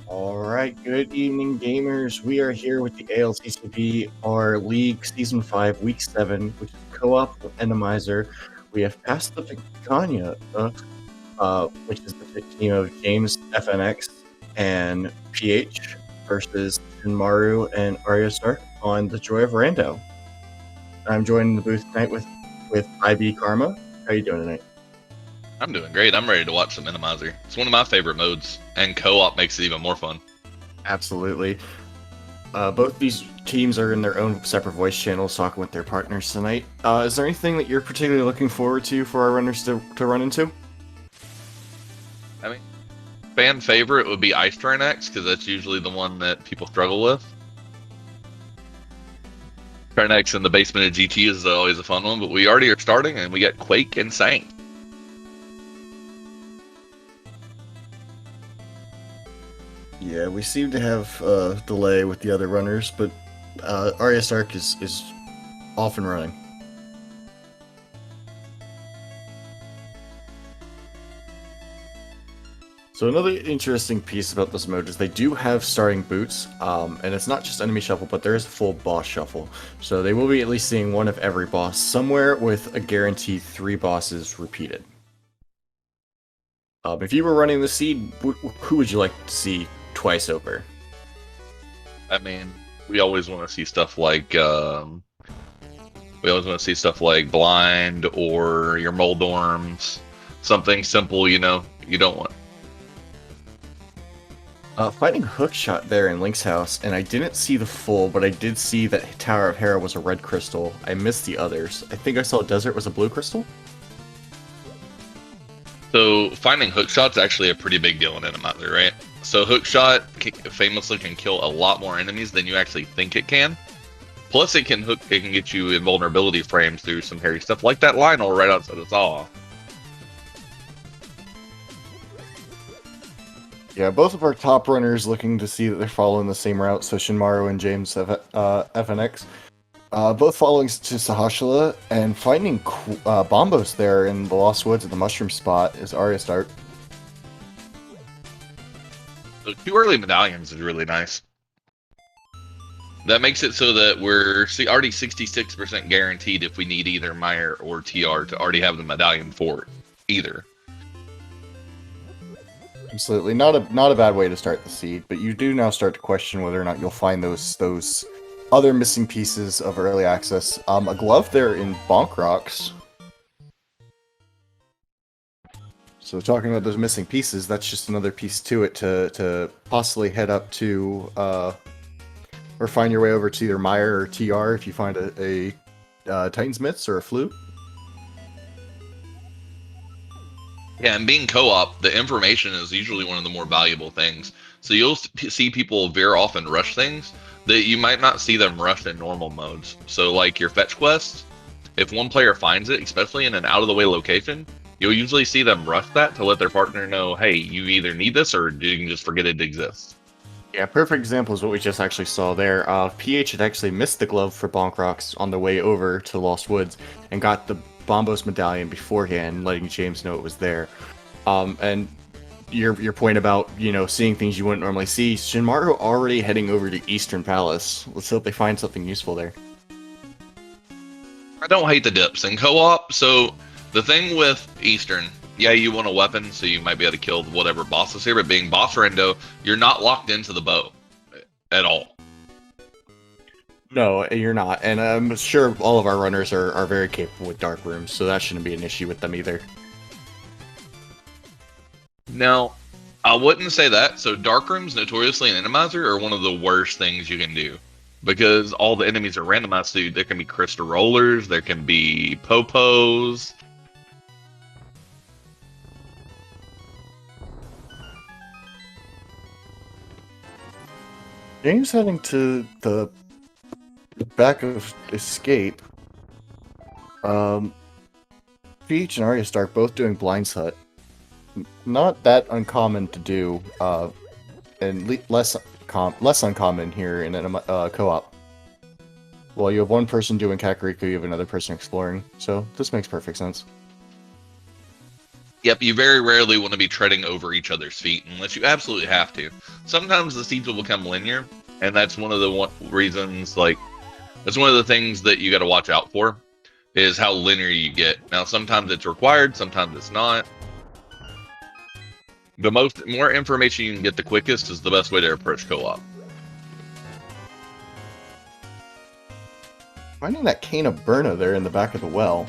Alright, good evening, gamers. We are here with the ALTTPR League Season 5, Week 7, which is co-op Randomizer. We have passed the Picanha, which is the team of James, FNX, and PH versus Shinmaru and Arya Stark on the Joy of Rando. I'm joined in the booth tonight with IB Karma. How are you doing tonight? I'm doing great. I'm ready to watch some Randomizer. It's one of my favorite modes, and co-op makes it even more fun. Absolutely. Both these teams are in their own separate voice channels talking with their partners tonight. Is there anything that you're particularly looking forward to for our runners to run into? I mean, fan favorite would be Ice Train X, because that's usually the one that people struggle with. Train X in the basement of GT is always a fun one, but we already are starting, and we got Quake and Saint. Yeah, we seem to have a delay with the other runners, but Arya Stark is off and running. So another interesting piece about this mode is they do have starting boots, and it's not just enemy shuffle, but there is a full boss shuffle. So they will be at least seeing one of every boss somewhere with a guaranteed 3 bosses repeated. If you were running the seed, who would you like to see twice over? I mean, we always want to see stuff like Blind or your Moldorms, something simple. You don't want. Finding Hookshot there in Link's house, and I didn't see the full, but I did see that Tower of Hera was a red crystal. I missed the others. I think I saw Desert was a blue crystal? So finding hookshot's actually a pretty big deal in Randomizer, right? So hookshot famously can kill a lot more enemies than you actually think it can. Plus, it can get you invulnerability frames through some hairy stuff like that Lionel right outside of Zaw. Yeah, both of our top runners looking to see that they're following the same route, so Shinmaru and James FNX. Both following to Sahashala, and finding Bombos there in the Lost Woods at the Mushroom Spot is Arya Stark. So 2 early medallions is really nice. That makes it so that we're already 66% guaranteed if we need either Meyer or TR to already have the medallion for either. Absolutely, not a bad way to start the seed, but you do now start to question whether or not you'll find those other missing pieces of early access. A glove there in Bonk Rocks. So talking about those missing pieces, that's just another piece to it to possibly head up to or find your way over to either Meyer or TR if you find a Titan's Myths or a Flute. Yeah, and being co-op, the information is usually one of the more valuable things. So you'll see people veer off and rush things that you might not see them rush in normal modes. So like your fetch quests, if one player finds it, especially in an out-of-the-way location, you'll usually see them rush that to let their partner know, hey, you either need this or you can just forget it exists. Yeah, perfect example is what we just actually saw there. PH had actually missed the glove for Bonk Rocks on the way over to Lost Woods and got the Bombos medallion beforehand, letting James know it was there. And your point about, seeing things you wouldn't normally see, Shinmaru already heading over to Eastern Palace. Let's hope they find something useful there. I don't hate the dips in co-op. So the thing with Eastern, yeah, you want a weapon, so you might be able to kill whatever boss is here, but being boss Rando, you're not locked into the bow at all. No, you're not, and I'm sure all of our runners are very capable with dark rooms, so that shouldn't be an issue with them either. Now, I wouldn't say that. So dark rooms, notoriously in Randomizer, are one of the worst things you can do. Because all the enemies are randomized, so there can be crystal rollers, there can be popos. James heading to the back of Escape. Peach and Arya Stark both doing Blind's Hut. Not that uncommon to do, and less uncommon here in a co-op. Well, you have one person doing Kakariko, you have another person exploring, so this makes perfect sense. Yep, you very rarely want to be treading over each other's feet unless you absolutely have to. Sometimes the seeds will become linear, and that's one of the reasons, like, that's one of the things that you got to watch out for, is how linear you get. Now, sometimes it's required, sometimes it's not. The more information you can get the quickest is the best way to approach co-op. Finding that cane of Burna there in the back of the well.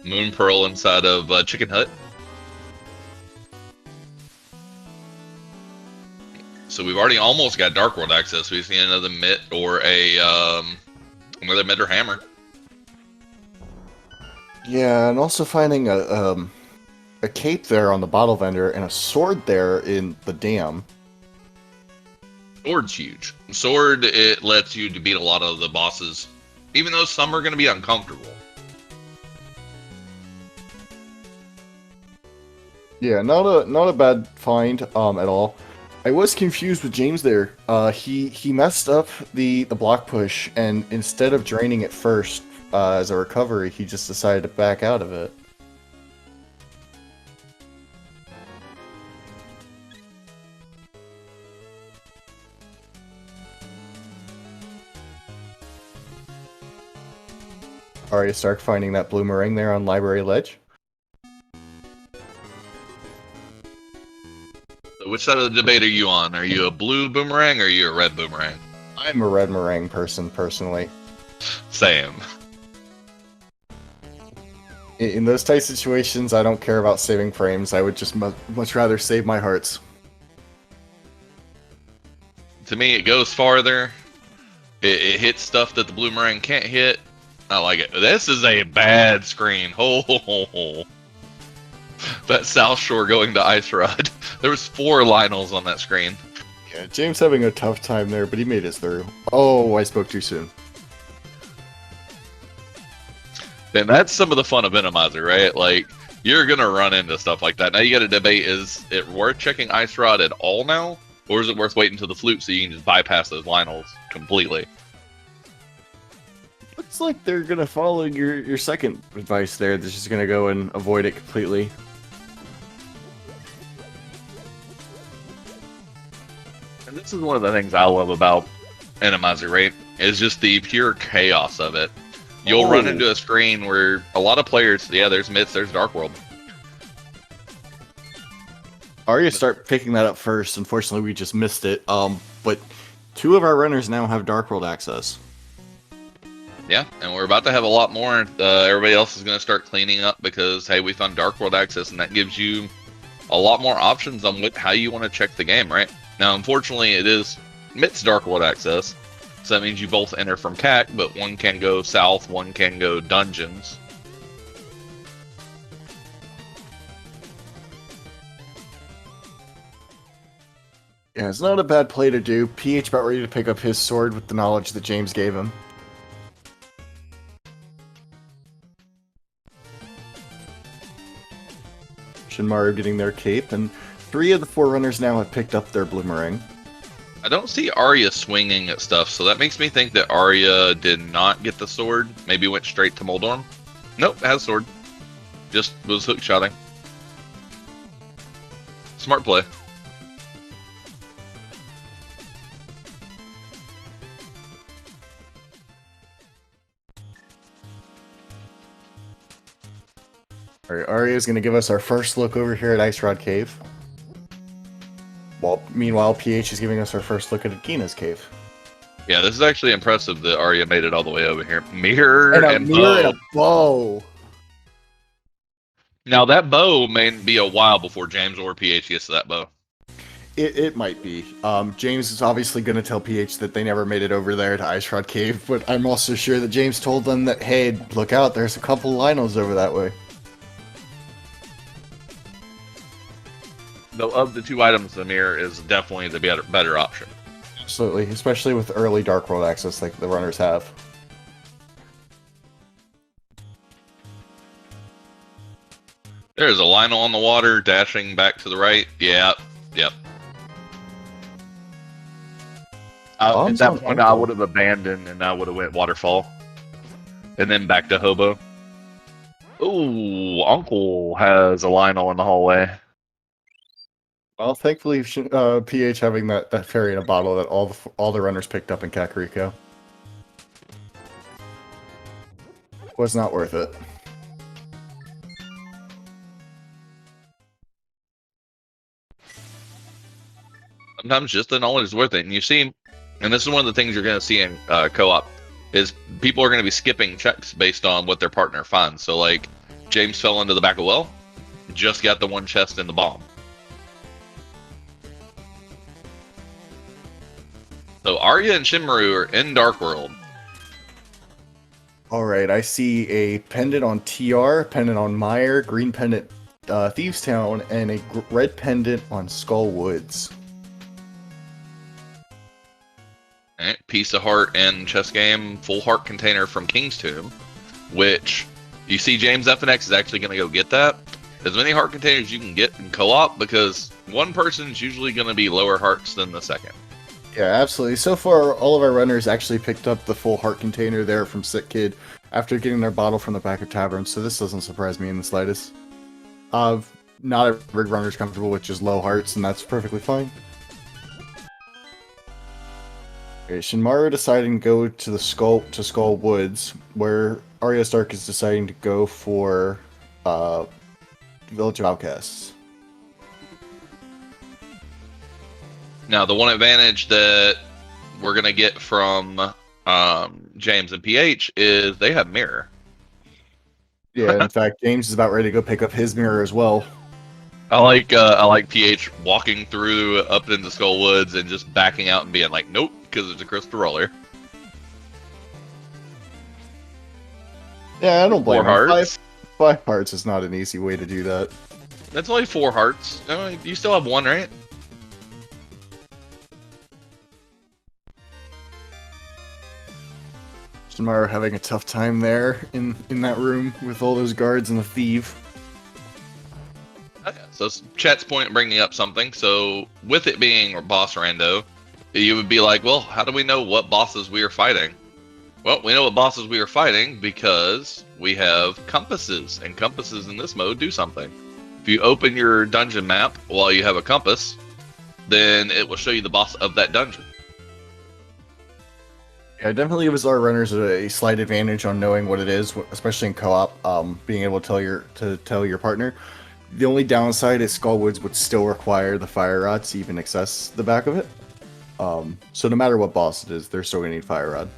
Moon Pearl inside of Chicken Hut. So we've already almost got Dark World access. We've seen another Mitt or another Mitt or Hammer. Yeah, and also finding a cape there on the bottle vendor and a sword there in the dam. Sword's huge. Sword, it lets you to beat a lot of the bosses, even though some are going to be uncomfortable. Yeah, not a bad find at all. I was confused with James there. He messed up the block push, and instead of draining it first as a recovery, he just decided to back out of it. Arya Stark finding that blue meringue there on Library Ledge. So which side of the debate are you on? Are you a blue boomerang or are you a red boomerang? I'm a red meringue person, personally. Same. In those tight situations, I don't care about saving frames. I would just much rather save my hearts. To me, it goes farther. It hits stuff that the blue meringue can't hit. I like it. This is a bad screen. Oh, that South Shore going to Ice Rod. There was 4 Lionels on that screen. Yeah, James having a tough time there, but he made it through. Oh, I spoke too soon. And that's some of the fun of Randomizer, right? Like, you're going to run into stuff like that. Now you got to debate, is it worth checking Ice Rod at all now? Or is it worth waiting until the flute so you can just bypass those Lionels completely? Looks like they're gonna follow your second advice there. They're just gonna go and avoid it completely. And this is one of the things I love about Randomizer, right? Is just the pure chaos of it. You'll run into a screen where a lot of players, yeah, there's Myths, there's Dark World. Arya start picking that up first. Unfortunately, we just missed it. But 2 of our runners now have Dark World access. Yeah, and we're about to have a lot more. Everybody else is going to start cleaning up because, hey, we found Dark World access, and that gives you a lot more options on how you want to check the game, right? Now, unfortunately, it is Myth's Dark World access, so that means you both enter from CAC, but one can go south, one can go dungeons. Yeah, it's not a bad play to do. PH about ready to pick up his sword with the knowledge that James gave him. Shinmaru getting their cape, and 3 of the 4 runners now have picked up their bloomerang. I don't see Arya swinging at stuff, so that makes me think that Arya did not get the sword. Maybe went straight to Moldorm. Nope, has sword. Just was hook shotting. Smart play. Alright, Arya is going to give us our first look over here at Ice Rod Cave. Meanwhile, PH is giving us our first look at Akina's cave. Yeah, this is actually impressive that Arya made it all the way over here. Mirror and mirror bow. and a bow. Now, that bow may be a while before James or PH gets to that bow. It might be. James is obviously going to tell PH that they never made it over there to Ice Rod Cave, but I'm also sure that James told them that, hey, look out, there's a couple Lionels over that way. Though of the 2 items, the mirror is definitely the better option. Absolutely, especially with early Dark World access like the runners have. There's a Lionel on the water, dashing back to the right. Yep. At Bombs that on point, I Uncle. would have abandoned and I would have went waterfall, and then back to hobo. Ooh, Uncle has a Lionel in the hallway. Well, thankfully, PH having that fairy in a bottle that all the runners picked up in Kakariko was not worth it. Sometimes just the knowledge is worth it. And you see, and this is one of the things you're going to see in co-op, is people are going to be skipping checks based on what their partner finds. So, like, James fell into the back of a well, just got the one chest in the bomb. So Arya and Shinmaru are in Dark World. All right, I see a pendant on TR, pendant on Meyer, green pendant Thieves Town, and a red pendant on Skull Woods. Right? Piece of heart and chess game, full heart container from King's Tomb, which you see James FNX is actually going to go get that. As many heart containers you can get in co-op, because one person is usually going to be lower hearts than the second. Yeah, absolutely. So far, all of our runners actually picked up the full heart container there from Sick Kid after getting their bottle from the back of Tavern, so this doesn't surprise me in the slightest. Not every runner's comfortable with just low hearts, and that's perfectly fine. Okay, Shinmaru deciding to go to the Skull Woods, where Arya Stark is deciding to go for Village of Outcasts. Now, the one advantage that we're going to get from James and PH is they have mirror. Yeah, in fact, James is about ready to go pick up his mirror as well. I like PH walking through up into Skull Woods and just backing out and being like, nope, because it's a crystal roller. Yeah, I don't blame 4 him. hearts. Five hearts is not an easy way to do that. That's only 4 hearts. You still have 1, right? Shinmaru having a tough time there in that room with all those guards and the thief. Okay. So chat's point bringing up something. So with it being boss rando, you would be like, well, how do we know what bosses we are fighting? Well, we know what bosses we are fighting because we have compasses, and compasses in this mode do something. If you open your dungeon map while you have a compass, then it will show you the boss of that dungeon. Yeah, it definitely gives our runners a slight advantage on knowing what it is, especially in co-op. Being able to tell your partner. The only downside is Skullwoods would still require the fire rod to even access the back of it. So no matter what boss it is, they're still gonna need fire rod.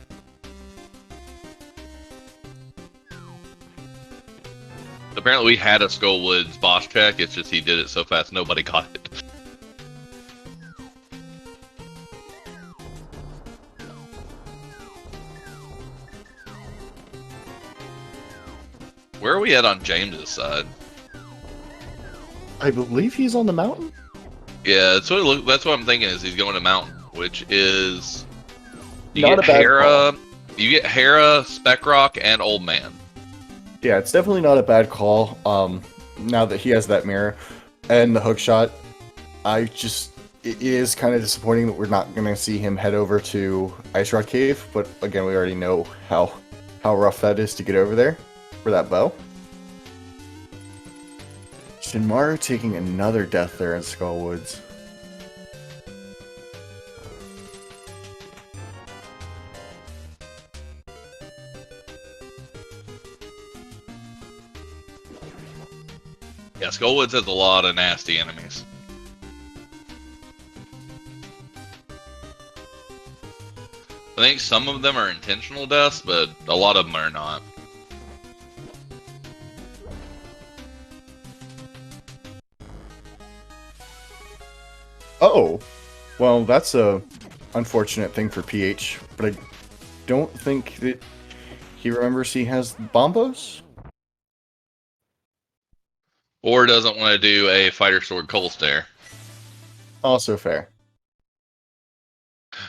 Apparently, we had a Skullwoods boss check. It's just he did it so fast nobody got it. Where are we at on James's side? I believe he's on the mountain. Yeah, that's what I'm thinking. Is he's going to mountain, which is you Not get a bad Hera, you get Hera, Spec Rock, and Old Man. Yeah, it's definitely not a bad call. Now that he has that mirror and the hook shot, it is kind of disappointing that we're not going to see him head over to Ice Rod Cave. But again, we already know how rough that is to get over there for that bow. Shinmaru taking another death there in Skullwoods. Yeah, Skullwoods has a lot of nasty enemies. I think some of them are intentional deaths, but a lot of them are not. Oh, well, that's a unfortunate thing for PH, but I don't think that he remembers he has bombos. Or doesn't want to do a Fighter Sword Cold Stare. Also fair.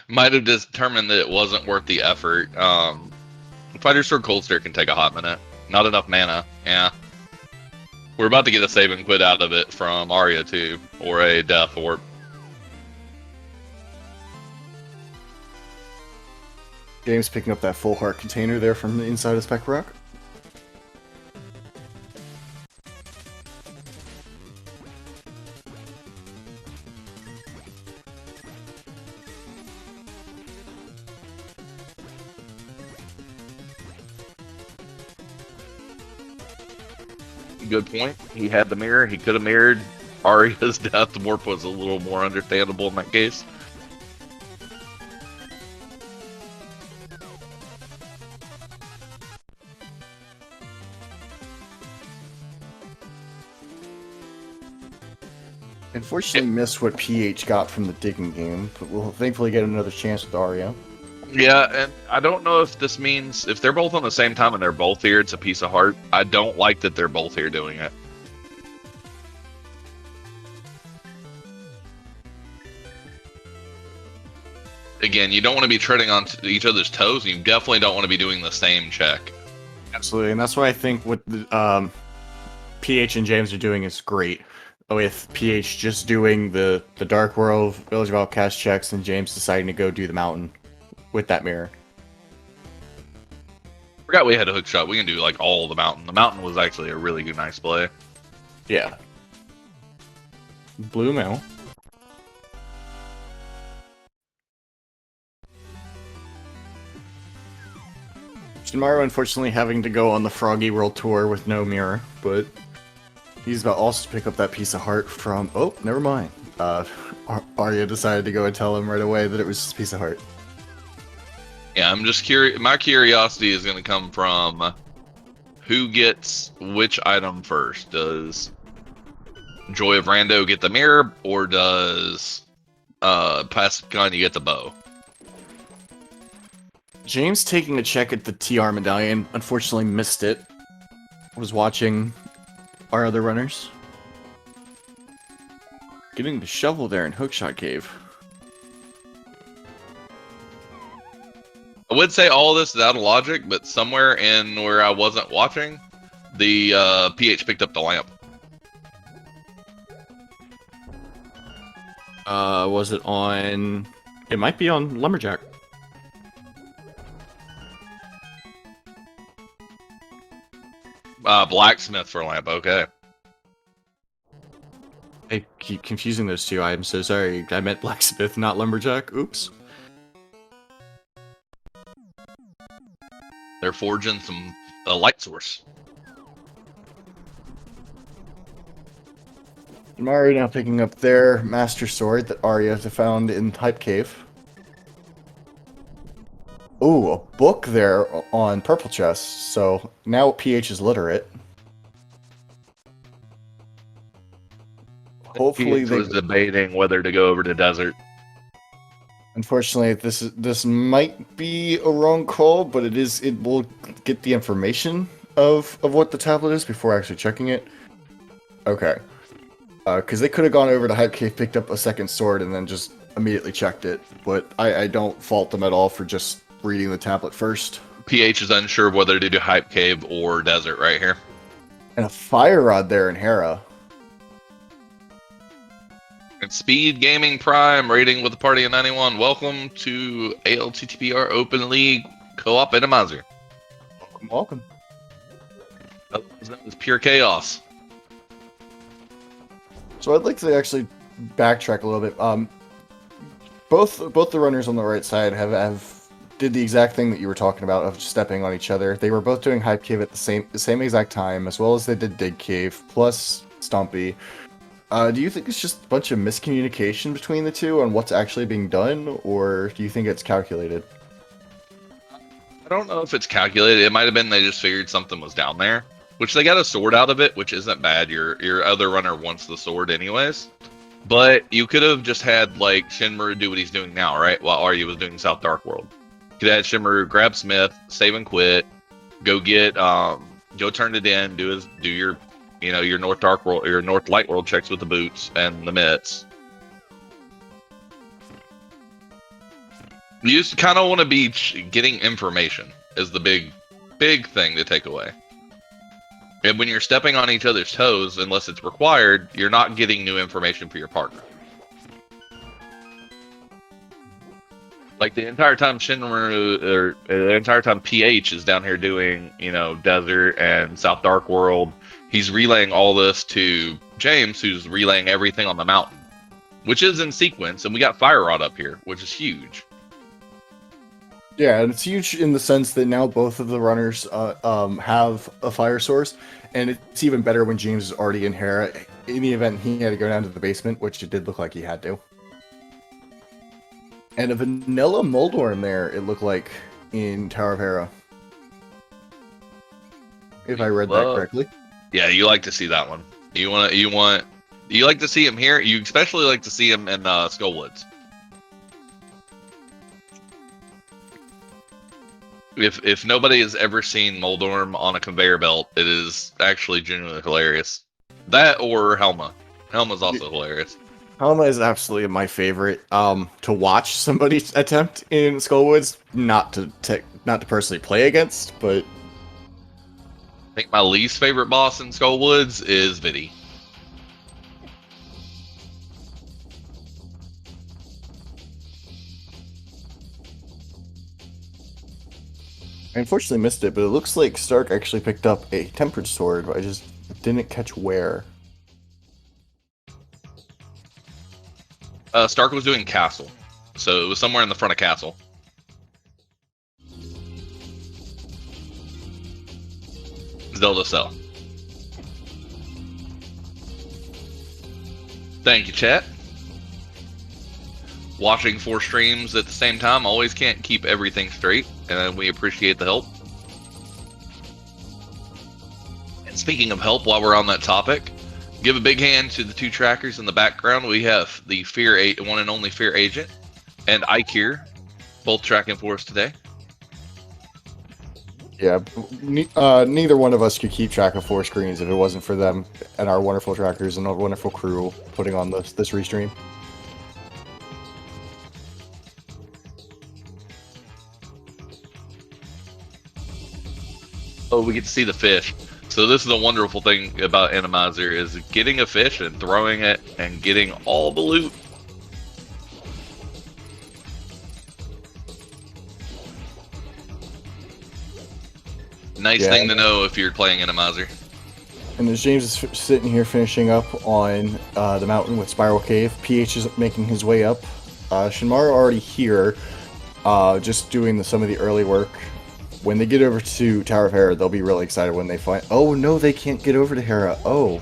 Might have determined that it wasn't worth the effort. Fighter Sword Cold Stare can take a hot minute. Not enough mana. Yeah. We're about to get a save and quit out of it from Arya too, or a Death Orb. James picking up that full heart container there from the inside of Spec Rock. Good point. He had the mirror. He could have mirrored Arya's death. Warp was a little more understandable in that case. Unfortunately, missed what PH got from the digging game, but we'll thankfully get another chance with Arya. Yeah, and I don't know if this means if they're both on the same time and they're both here, it's a piece of heart. I don't like that they're both here doing it. Again, you don't want to be treading on each other's toes, and you definitely don't want to be doing the same check. Absolutely, and that's why I think what the, PH and James are doing is great. With PH just doing the Dark World, Village of Outcast checks, and James deciding to go do the mountain with that mirror. Forgot we had a hook shot. We can do like all the mountain. The mountain was actually a really good, nice play. Yeah. Blue mail. Shinmaru unfortunately having to go on the Froggy World Tour with no mirror, but he's about also to pick up that piece of heart from... Oh, never mind. Arya decided to go and tell him right away that it was just a piece of heart. Yeah, I'm just curious. My curiosity is going to come from who gets which item first. Does Joy of Rando get the mirror, or does Picanha get the bow? James taking a check at the TR medallion, unfortunately missed it. Was watching our other runners. Getting the shovel there in Hookshot Cave. I would say all this is out of logic, but somewhere in where I wasn't watching, the PH picked up the lamp. Was it on... It might be on Lumberjack. Blacksmith for lamp, okay. I keep confusing those two. I'm so sorry. I meant Blacksmith, not Lumberjack. Oops. They're forging some light source. Mario now picking up their Master Sword that Arya found in Hype Cave. Ooh, a book there on Purple Chest, so now PH is literate. Hopefully they was debating whether to go over to desert. Unfortunately, this might be a wrong call, but it will get the information of what the tablet is before actually checking it. Okay. Because they could have gone over to Hype Cave, picked up a second sword, and then just immediately checked it. But I don't fault them at all for just reading the tablet first. PH is unsure of whether to do Hype Cave or desert right here. And a fire rod there in Hera. And SpeedGaming Prime rating with a party of 91. Welcome to ALTTPR Open League Co-op Randomizer. Welcome. That was pure chaos. So I'd like to actually backtrack a little bit. Both the runners on the right side have did the exact thing that you were talking about of stepping on each other. They were both doing Hype Cave at the same exact time, as well as they did Dig Cave plus Stumpy. Do you think it's just a bunch of miscommunication between the two on what's actually being done, or do you think it's calculated? I don't know if it's calculated. It might have been they just figured something was down there, which they got a sword out of it, which isn't bad. Your other runner wants the sword anyways. But you could have just had like Shinmaru do what he's doing now, right? While Arya was doing South Dark World. Could have had Shinmaru grab Smith, save and quit, go get go turn it in, do your your North Dark World, your North Light World checks with the boots and the mitts. You just kind of want to be getting information is the big thing to take away. And when you're stepping on each other's toes, unless it's required, you're not getting new information for your partner. Like the entire time Shinra or the entire time PH is down here doing, Desert and South Dark World, he's relaying all this to James, who's relaying everything on the mountain, which is in sequence. And we got Fire Rod up here, which is huge. Yeah, and it's huge in the sense that now both of the runners have a fire source, and it's even better when James is already in Hera. In the event he had to go down to the basement, which it did look like he had to. And a vanilla Moldorm there, it looked like, in Tower of Hera. If I read that correctly. Yeah, you like to see that one. You like to see him here. You especially like to see him in Skullwoods. If nobody has ever seen Moldorm on a conveyor belt, it is actually genuinely hilarious. That or Helma. Helma's also hilarious. Helma is absolutely my favorite. To watch somebody attempt in Skullwoods, not to personally play against, but I think my least favorite boss in Skullwoods is Viddy. I unfortunately missed it, but it looks like Stark actually picked up a tempered sword, but I just didn't catch where. Stark was doing Castle, so it was somewhere in the front of Castle. Zelda Cell. Thank you, chat. Watching 4 streams at the same time always can't keep everything straight, and we appreciate the help. And speaking of help, while we're on that topic, give a big hand to the 2 trackers in the background. We have the one and only Fear Agent and Ike here, both tracking for us today. Yeah, neither one of us could keep track of 4 screens if it wasn't for them and our wonderful trackers and our wonderful crew putting on this restream. Oh, we get to see the fish. So this is a wonderful thing about Randomizer, is getting a fish and throwing it and getting all the loot. Nice thing to know if you're playing Randomizer. And as James is sitting here finishing up on the mountain with Spiral Cave, PH is making his way up. Shinmara already here, just doing some of the early work. When they get over to Tower of Hera, they'll be really excited when they find... Oh, no, they can't get over to Hera. Oh,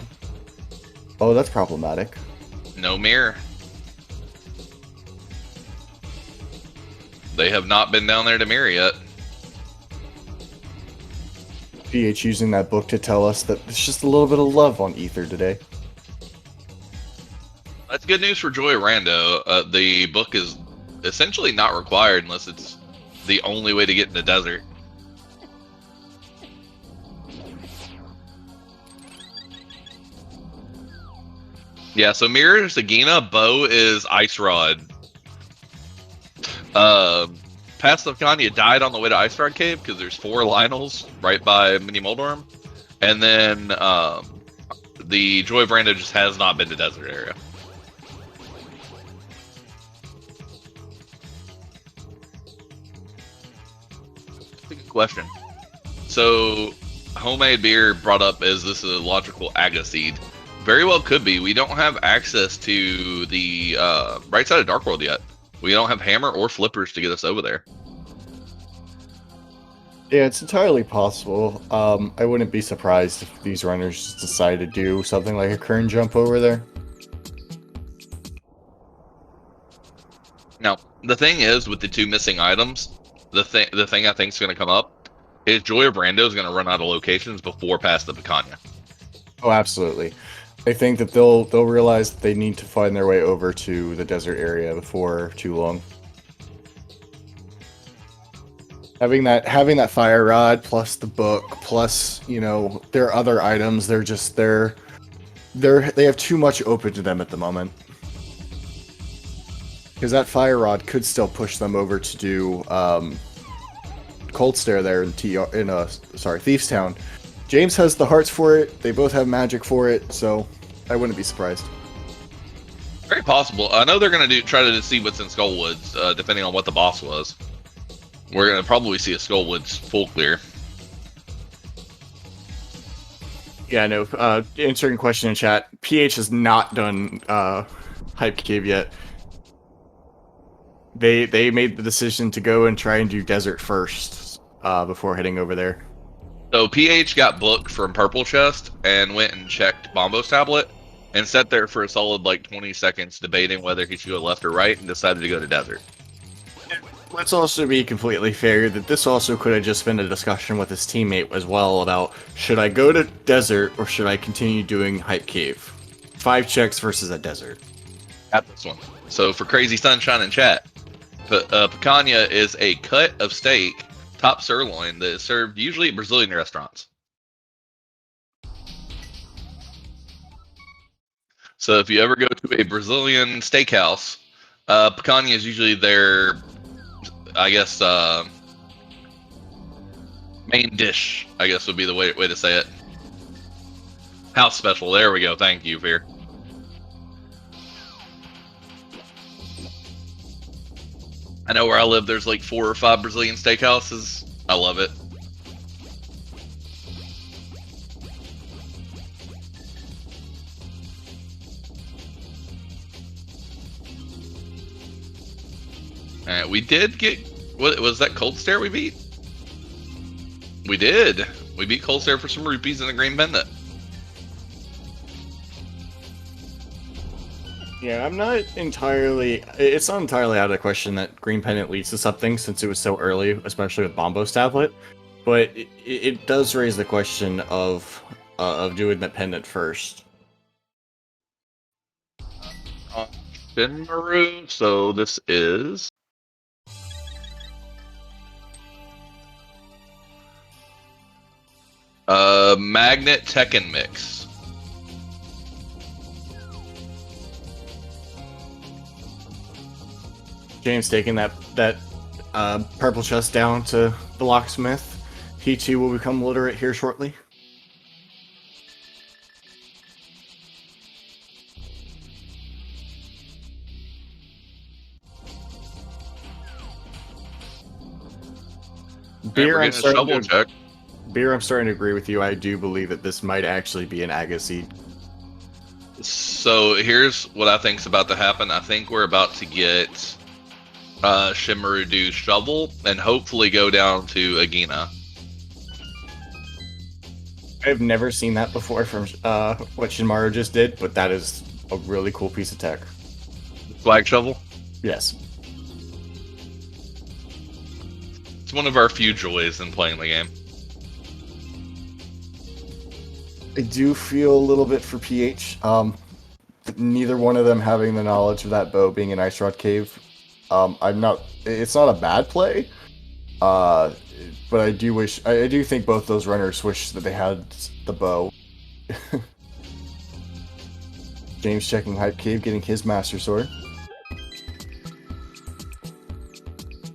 that's problematic. No mirror. They have not been down there to mirror yet. PH using that book to tell us that it's just a little bit of love on Ether today. That's good news for Joy Rando. The book is essentially not required unless it's the only way to get in the desert. Yeah, so Mirror is Sagina, Bow is Ice Rod. Past Picanha died on the way to Ice Rod Cave because there's 4 Lionels right by Mini Moldorm. And then the Joy of Rando just has not been to Desert Area. That's a good question. So, homemade beer brought up as this is a logical Aga seed. Very well could be. We don't have access to the right side of Dark World yet. We don't have hammer or flippers to get us over there. Yeah, it's entirely possible. I wouldn't be surprised if these runners just decide to do something like a kern jump over there. Now, the thing is, with the 2 missing items, the thing I think is going to come up is Joy of Rando is going to run out of locations before past the Picanha. Oh, absolutely. I think that they'll realize that they need to find their way over to the desert area before too long. Having that fire rod plus the book plus their other items, they have too much open to them at the moment. Because that fire rod could still push them over to do Cold Stare there in Thieves Town. James has the hearts for it. They both have magic for it, so I wouldn't be surprised. Very possible. I know they're gonna try to see what's in Skullwoods, depending on what the boss was. We're gonna probably see a Skullwoods full clear. Yeah, no. Answering question in chat. PH has not done Hype Cave yet. They made the decision to go and try and do Desert first before heading over there. So PH got booked from Purple Chest and went and checked Bombo's tablet and sat there for a solid like 20 seconds debating whether he should go left or right and decided to go to Desert. Let's also be completely fair that this also could have just been a discussion with his teammate as well about should I go to Desert or should I continue doing Hype Cave? 5 checks versus a Desert. At this one. So for Crazy Sunshine in chat, picanha is a cut of steak, top sirloin, that is served usually at Brazilian restaurants. So if you ever go to a Brazilian steakhouse, picanha is usually their, I guess, main dish, I guess would be the way to say it. House special. There we go. Thank you, Fear. I know where I live, there's like 4 or 5 Brazilian steakhouses. I love it. We did get, what was that, Cold Stare we beat? We did. We beat Cold Stare for some rupees and a green pendant. Yeah, it's not entirely out of the question that Green Pendant leads to something since it was so early, especially with Bombo's tablet. But it does raise the question of doing the pendant first. Shinmaru, so this is Magnet Tekken Mix. James taking that purple chest down to the locksmith. He too will become literate here shortly. Beer, I'm starting to agree with you. I do believe that this might actually be an Agassiz. So here's what I think's about to happen. I think we're about to get Shinmaru do Shovel and hopefully go down to Agina. I've never seen that before from what Shinmaru just did, but that is a really cool piece of tech. Flag Shovel? Yes. It's one of our few joys in playing the game. I do feel a little bit for PH. Neither one of them having the knowledge of that bow being an Ice Rod Cave. It's not a bad play. But I do think both those runners wish that they had the bow. James checking Hype Cave, getting his Master Sword.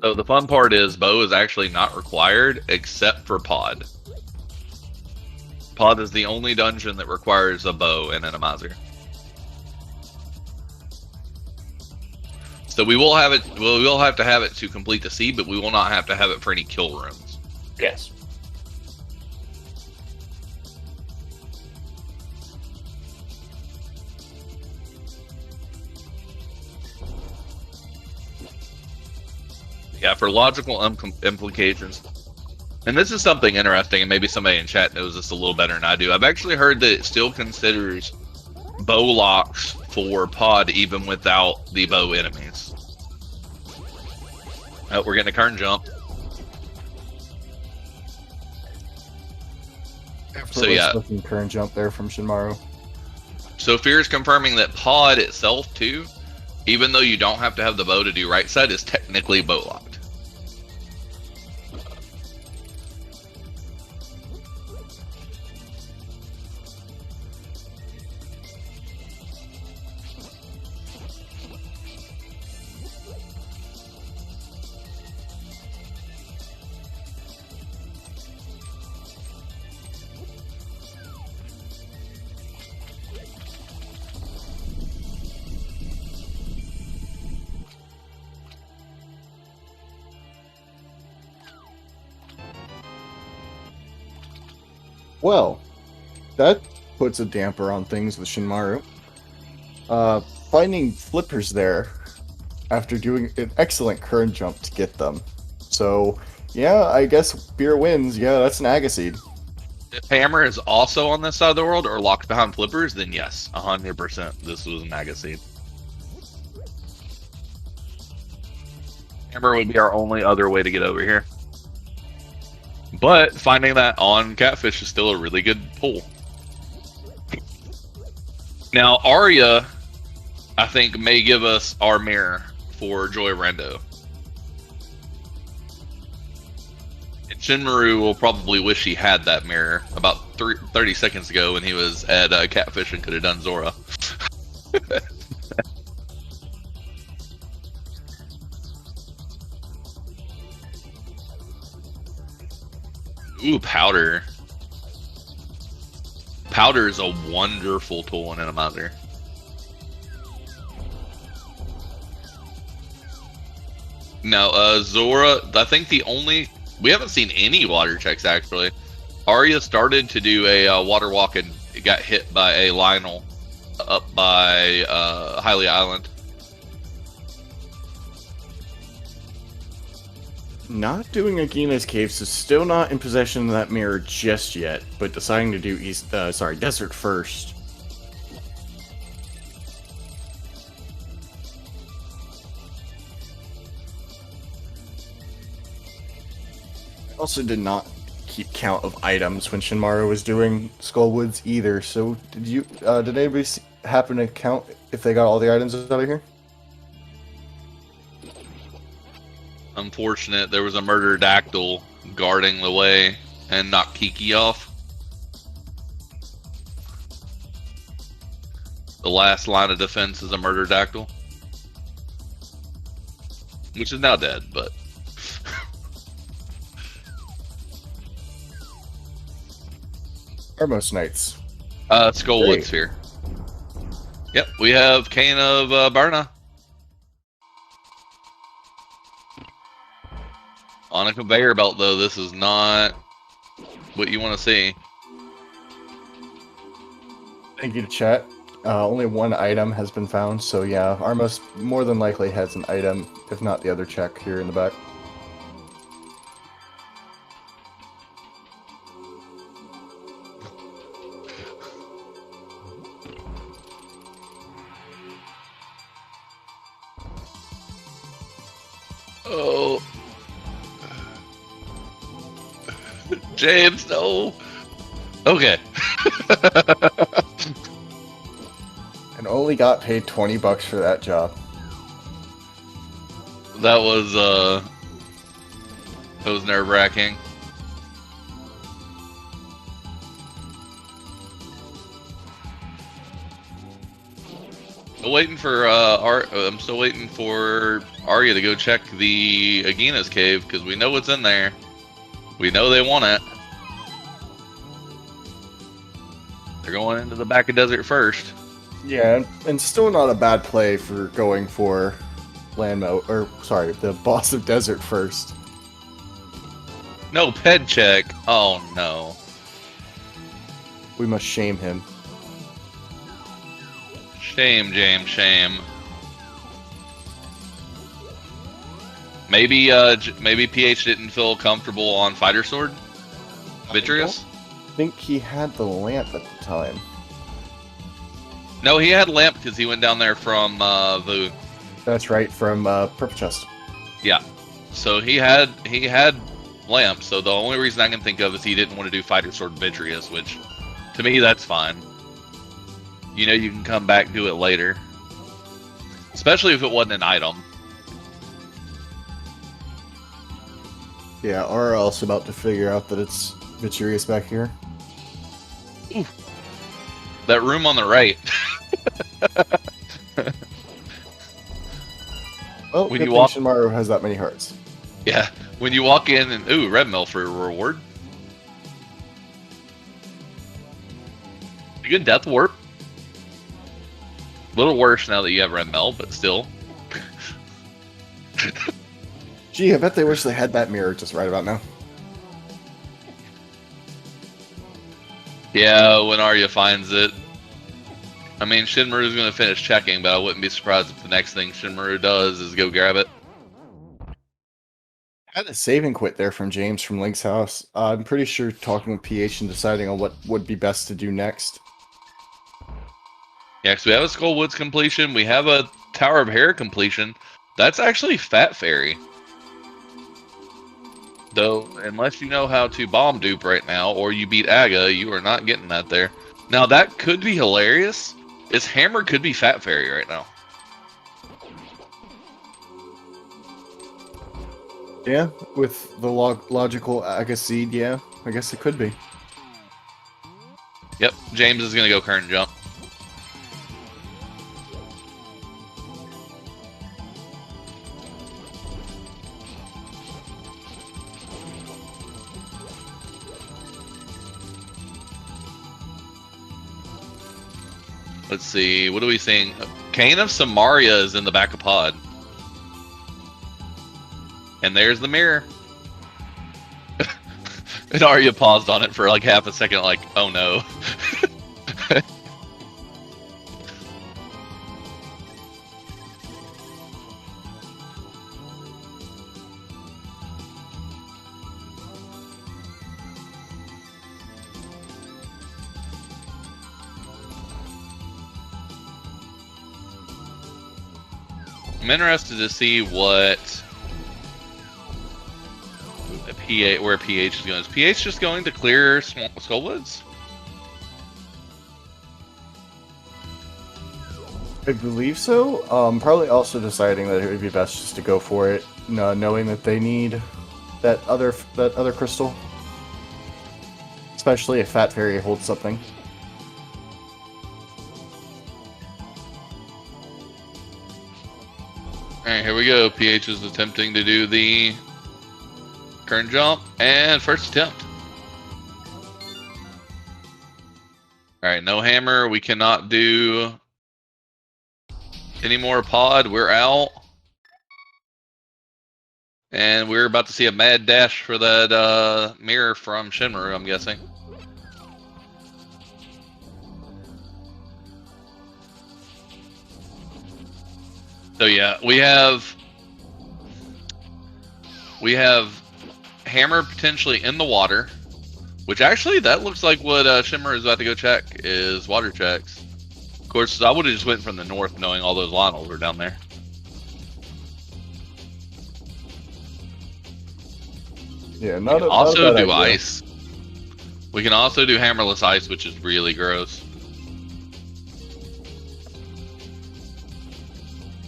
So the fun part is bow is actually not required except for Pod. Pod is the only dungeon that requires a bow and Randomizer. So we will have it. We will have to have it to complete the seed, but we will not have to have it for any kill rooms. Yes. Yeah, for logical implications. And this is something interesting, and maybe somebody in chat knows this a little better than I do. I've actually heard that it still considers bow locks for Pod even without the bow enemies. Oh, we're getting a current jump. So yeah, current jump there from Shinmaru. So Fear is confirming that Pod itself too, even though you don't have to have the bow to do right side, is technically bow locked. Well, that puts a damper on things with Shinmaru. Finding flippers there after doing an excellent current jump to get them. So, yeah, I guess beer wins. Yeah, that's an Agaseed. If Hammer is also on this side of the world or locked behind flippers, then yes, 100% this was a magazine. Hammer would be our only other way to get over here. But finding that on Catfish is still a really good pull. Now, Arya, I think, may give us our mirror for Joy Rando. And Shinmaru will probably wish he had that mirror about 30 seconds ago when he was at Catfish and could have done Zora. Ooh, Powder. Powder is a wonderful tool in Randomizer. Now, Zora, I think we haven't seen any water checks actually. Arya started to do a water walk and got hit by a Lionel up by Hylia Island. Not doing Agina's Cave, so still not in possession of that mirror just yet, but deciding to do Desert first. I also did not keep count of items when Shinmaru was doing Skullwoods either, so did anybody happen to count if they got all the items out of here? Unfortunate, there was a murder dactyl guarding the way and knocked Kiki off. The last line of defense is a murder dactyl, which is now dead, but Armos Knights. Skullwood Sphere. Yep, we have Cane of Burna. On a conveyor belt, though, this is not what you want to see. Thank you to chat. Only one item has been found, so yeah, Armos more than likely has an item, if not the other check here in the back. Oh. James, no. Okay. And only got paid $20 for that job. That was nerve-wracking. I'm still waiting for Arya to go check the Agina's cave because we know what's in there. We know they want it. They're going into the back of desert first. Yeah, and still not a bad play for going for the boss of desert first. No ped check. Oh no. We must shame him. Shame, James, shame. Maybe PH didn't feel comfortable on Fighter Sword? Vitreous? I think he had the lamp at the time. No, he had lamp because he went down there from Vu. That's right, from Purple Chest. Yeah. So he had lamp, so the only reason I can think of is he didn't want to do Fighter Sword Vitreous, which to me that's fine. You know, you can come back do it later. Especially if it wasn't an item. Yeah, or else about to figure out that it's Vitreous back here. Ooh. That room on the right. Well, when good you thing walk, Shinmaru has that many hearts. Yeah, when you walk in and ooh, red mill for a reward. A good death warp. A little worse now that you have red mill, but still. Gee, I bet they wish they had that mirror just right about now. Yeah, when Arya finds it. I mean, Shinmaru's going to finish checking, but I wouldn't be surprised if the next thing Shinmaru does is go grab it. Had a save and quit there from James from Link's house. I'm pretty sure talking with PH and deciding on what would be best to do next. Yeah, because we have a Skull Woods completion. We have a Tower of Hair completion. That's actually Fat Fairy. Though, unless you know how to bomb dupe right now, or you beat Aga, you are not getting that there. Now, that could be hilarious. His hammer could be Fat Fairy right now. Yeah, with the logical Aga seed, yeah, I guess it could be. Yep, James is going to go current jump. Let's see, what are we seeing? Kane of Samaria is in the back of pod. And there's the mirror. And Arya paused on it for like half a second, like, oh no. I'm interested to see what where PH is going. Is PH just going to clear Skullwoods? I believe so. Probably also deciding that it would be best just to go for it, knowing that they need that other crystal, especially if Fat Fairy holds something. Alright, here we go. PH is attempting to do the current jump, and first attempt. Alright, no hammer. We cannot do any more pod. We're out. And we're about to see a mad dash for that mirror from Shinmaru, I'm guessing. So yeah, we have hammer potentially in the water, which actually that looks like what Shimmer is about to go check is water checks. Of course, I would have just went from the north knowing all those Lionels were down there. Yeah, We can also do ice. We can also do hammerless ice, which is really gross.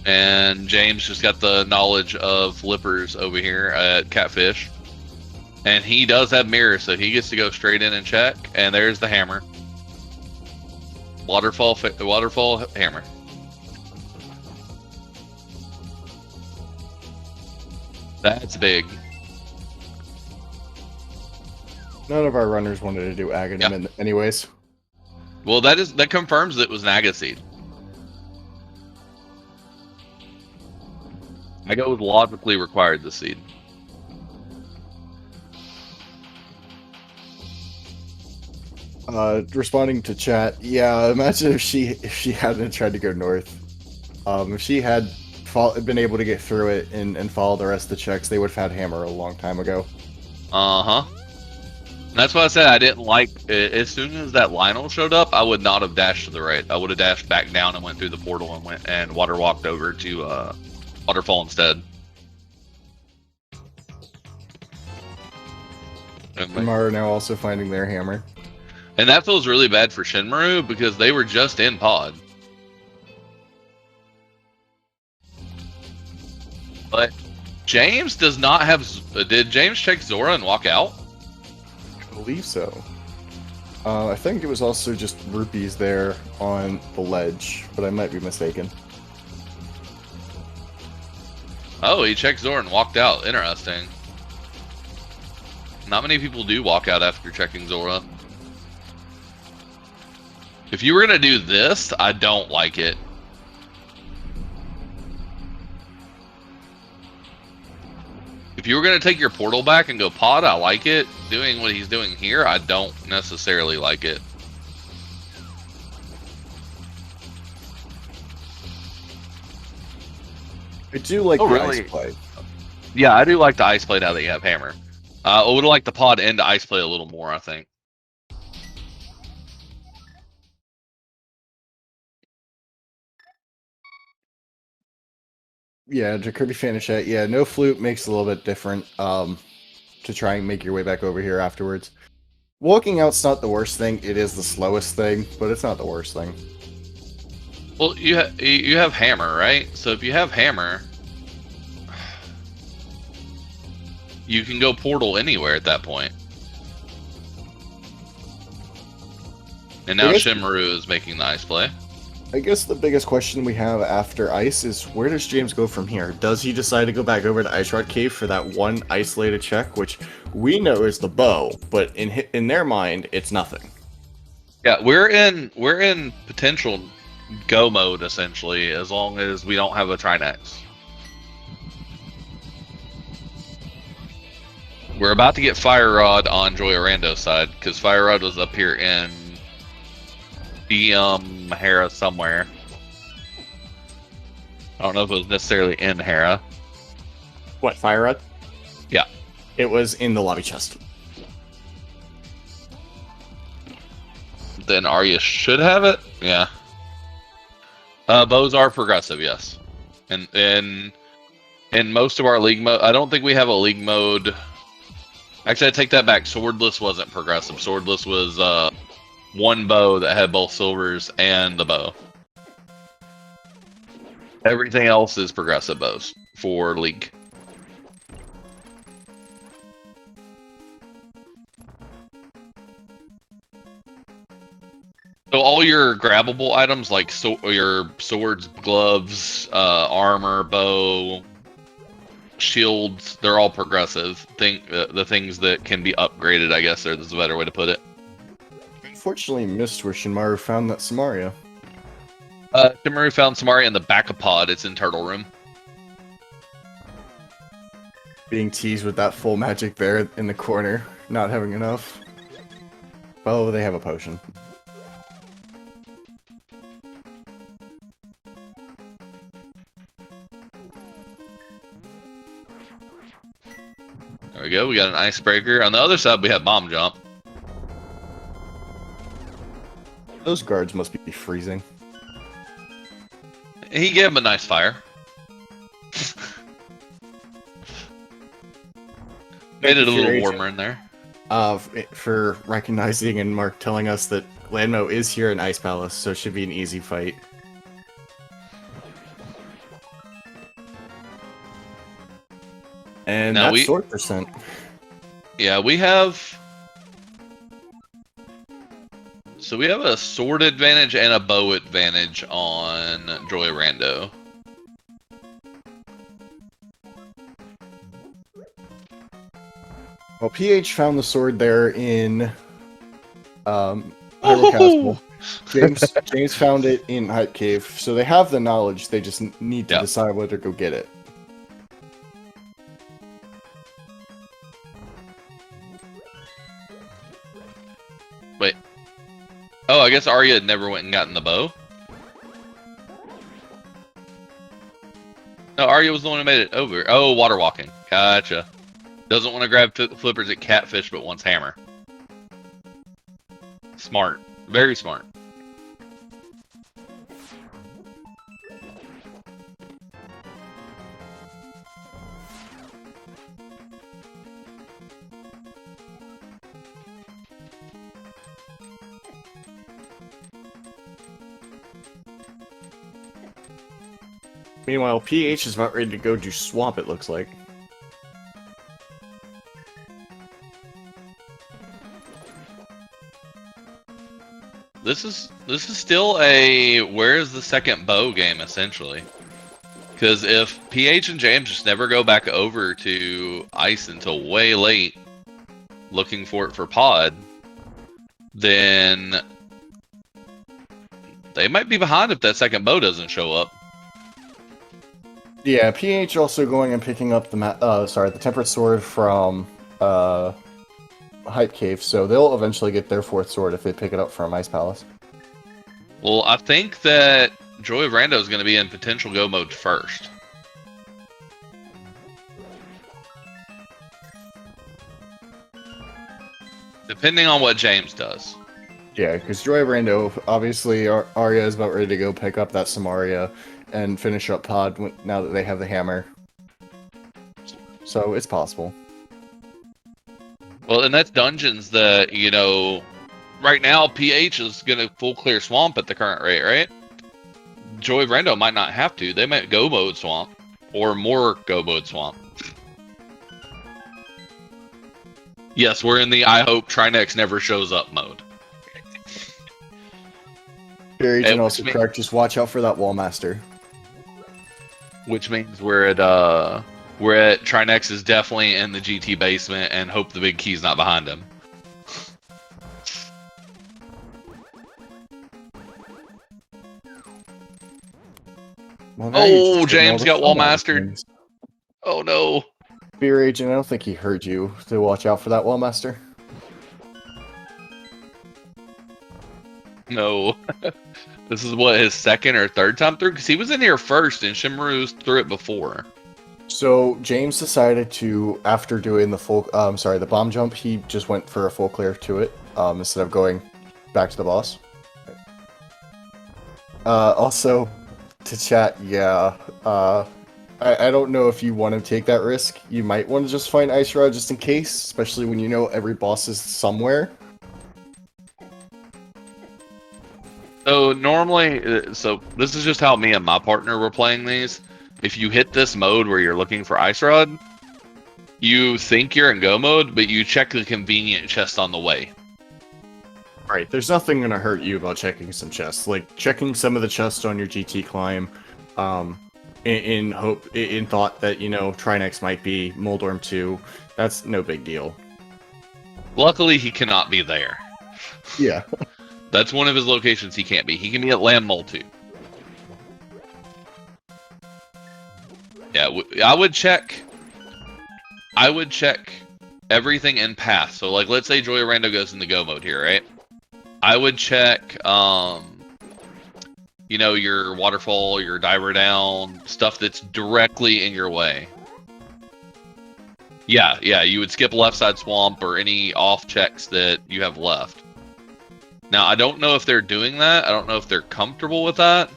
And James just got the knowledge of flippers over here at Catfish. And he does have mirrors, so he gets to go straight in and check. And there's the hammer. Waterfall hammer. That's big. None of our runners wanted to do Aghanim anyways. Well, that confirms that it was an Aga seed. I go with logically required this seed. Responding to chat, yeah, imagine if she hadn't tried to go north. If she had been able to get through it and follow the rest of the checks, they would have had hammer a long time ago. Uh-huh. That's why I said I didn't like it. As soon as that Lionel showed up, I would not have dashed to the right. I would have dashed back down and went through the portal and went and water walked over to Waterfall instead. Shinmaru now also finding their hammer. And that feels really bad for Shinmaru because they were just in pod. But James does not have... Did James check Zora and walk out? I believe so. I think it was also just rupees there on the ledge, but I might be mistaken. Oh, he checked Zora and walked out. Interesting. Not many people do walk out after checking Zora. If you were going to do this, I don't like it. If you were going to take your portal back and go pod, I like it. Doing what he's doing here, I don't necessarily like it. I do like Oh, the really? ice play. Yeah, I do like the ice play now that you have hammer. I would like the pod and the ice play a little more, I think. Yeah, Jacoby Fanichet. Yeah, no flute makes it a little bit different. To try and make your way back over here afterwards. Walking out's not the worst thing. It is the slowest thing, but it's not the worst thing. Well, you have hammer, right? So if you have hammer, you can go portal anywhere at that point. And now Shimmeru is making the ice play. I guess the biggest question we have after ice is where does James go from here? Does he decide to go back over to Ice Rod Cave for that one isolated check, which we know is the bow, but in their mind, it's nothing. Yeah, we're in potential go mode essentially, as long as we don't have a Trinex. We're about to get Fire Rod on Joy Rando's side because Fire Rod was up here in Hera somewhere. I don't know if it was necessarily in Hera. What, Fire Rod? Yeah. It was in the lobby chest. Then Arya should have it. Yeah. Bows are progressive, yes. And in most of our league mode, I don't think we have a league mode. Actually, I take that back. Swordless wasn't progressive. Swordless was one bow that had both silvers and the bow. Everything else is progressive bows for league. So all your grabbable items, like your swords, gloves, armor, bow, shields, they're all progressive. The things that can be upgraded, I guess, is a better way to put it. Unfortunately, missed where Shinmaru found that Samaria. Shimmeru found Samaria in the back of pod. It's in Turtle Room. Being teased with that full magic there in the corner, not having enough. Oh, they have a potion. There we go. We got an icebreaker. On the other side, we have bomb jump. Those guards must be freezing. He gave him a nice fire. Made it a little warmer in there. For recognizing and Mark telling us that Landmo is here in Ice Palace, so it should be an easy fight. And now that's sword percent. Yeah, we have. So we have a sword advantage and a bow advantage on Joy Rando. Well, PH found the sword there in Castle. James found it in Hype Cave, so they have the knowledge. They just need to decide whether to go get it. Wait. Oh, I guess Arya never went and gotten the bow. No, Arya was the one who made it over. Oh, water walking. Gotcha. Doesn't want to grab flippers at catfish, but wants hammer. Smart. Very smart. Meanwhile, PH is about ready to go do swamp, it looks like. This is still a where's the second bow game, essentially. Because if PH and James just never go back over to ice until way late, looking for it for pod, then they might be behind if that second bow doesn't show up. Yeah, PH also going and picking up the Temperate Sword from Hype Cave, so they'll eventually get their fourth sword if they pick it up from Ice Palace. Well, I think that Joy of Rando is going to be in potential go mode first. Depending on what James does. Yeah, because Joy Rando, obviously, Arya is about ready to go pick up that Samaria and finish up Pod now that they have the hammer. So it's possible. Well, and that's dungeons that, you know, right now PH is going to full clear swamp at the current rate, right? Joy Rando might not have to. They might go mode swamp or more go mode swamp. Yes, we're in the I hope Trinex never shows up mode. Your agent also correct. Just watch out for that Wallmaster. Which means we're at Trinex is definitely in the GT basement and hope the big key's not behind him. Well, oh, James got Wallmastered. Oh no. Beer agent, I don't think he heard you to watch out for that Wallmaster. No. This is what, his second or third time through? Because he was in here first and Shimmeru's through it before. So James decided to, after doing the full, the bomb jump, he just went for a full clear to it, instead of going back to the boss. Also, to chat, yeah, I don't know if you want to take that risk. You might want to just find Ice Rod just in case, especially when you know every boss is somewhere. So normally, so this is just how me and my partner were playing these. If you hit this mode where you're looking for Ice Rod, you think you're in go mode, but you check the convenient chest on the way. Right, there's nothing gonna hurt you about checking some chests. Like, checking some of the chests on your GT climb, in thought that, you know, Trinex might be Moldorm 2, that's no big deal. Luckily, he cannot be there. Yeah. That's one of his locations he can't be. He can be at Lamb Mole 2. Yeah, I would check everything in path. So, like, let's say Joy Rando goes into go mode here, right? I would check, you know, your waterfall, your diver down, stuff that's directly in your way. Yeah, you would skip left side swamp or any off checks that you have left. Now, I don't know if they're doing that. I don't know if they're comfortable with that.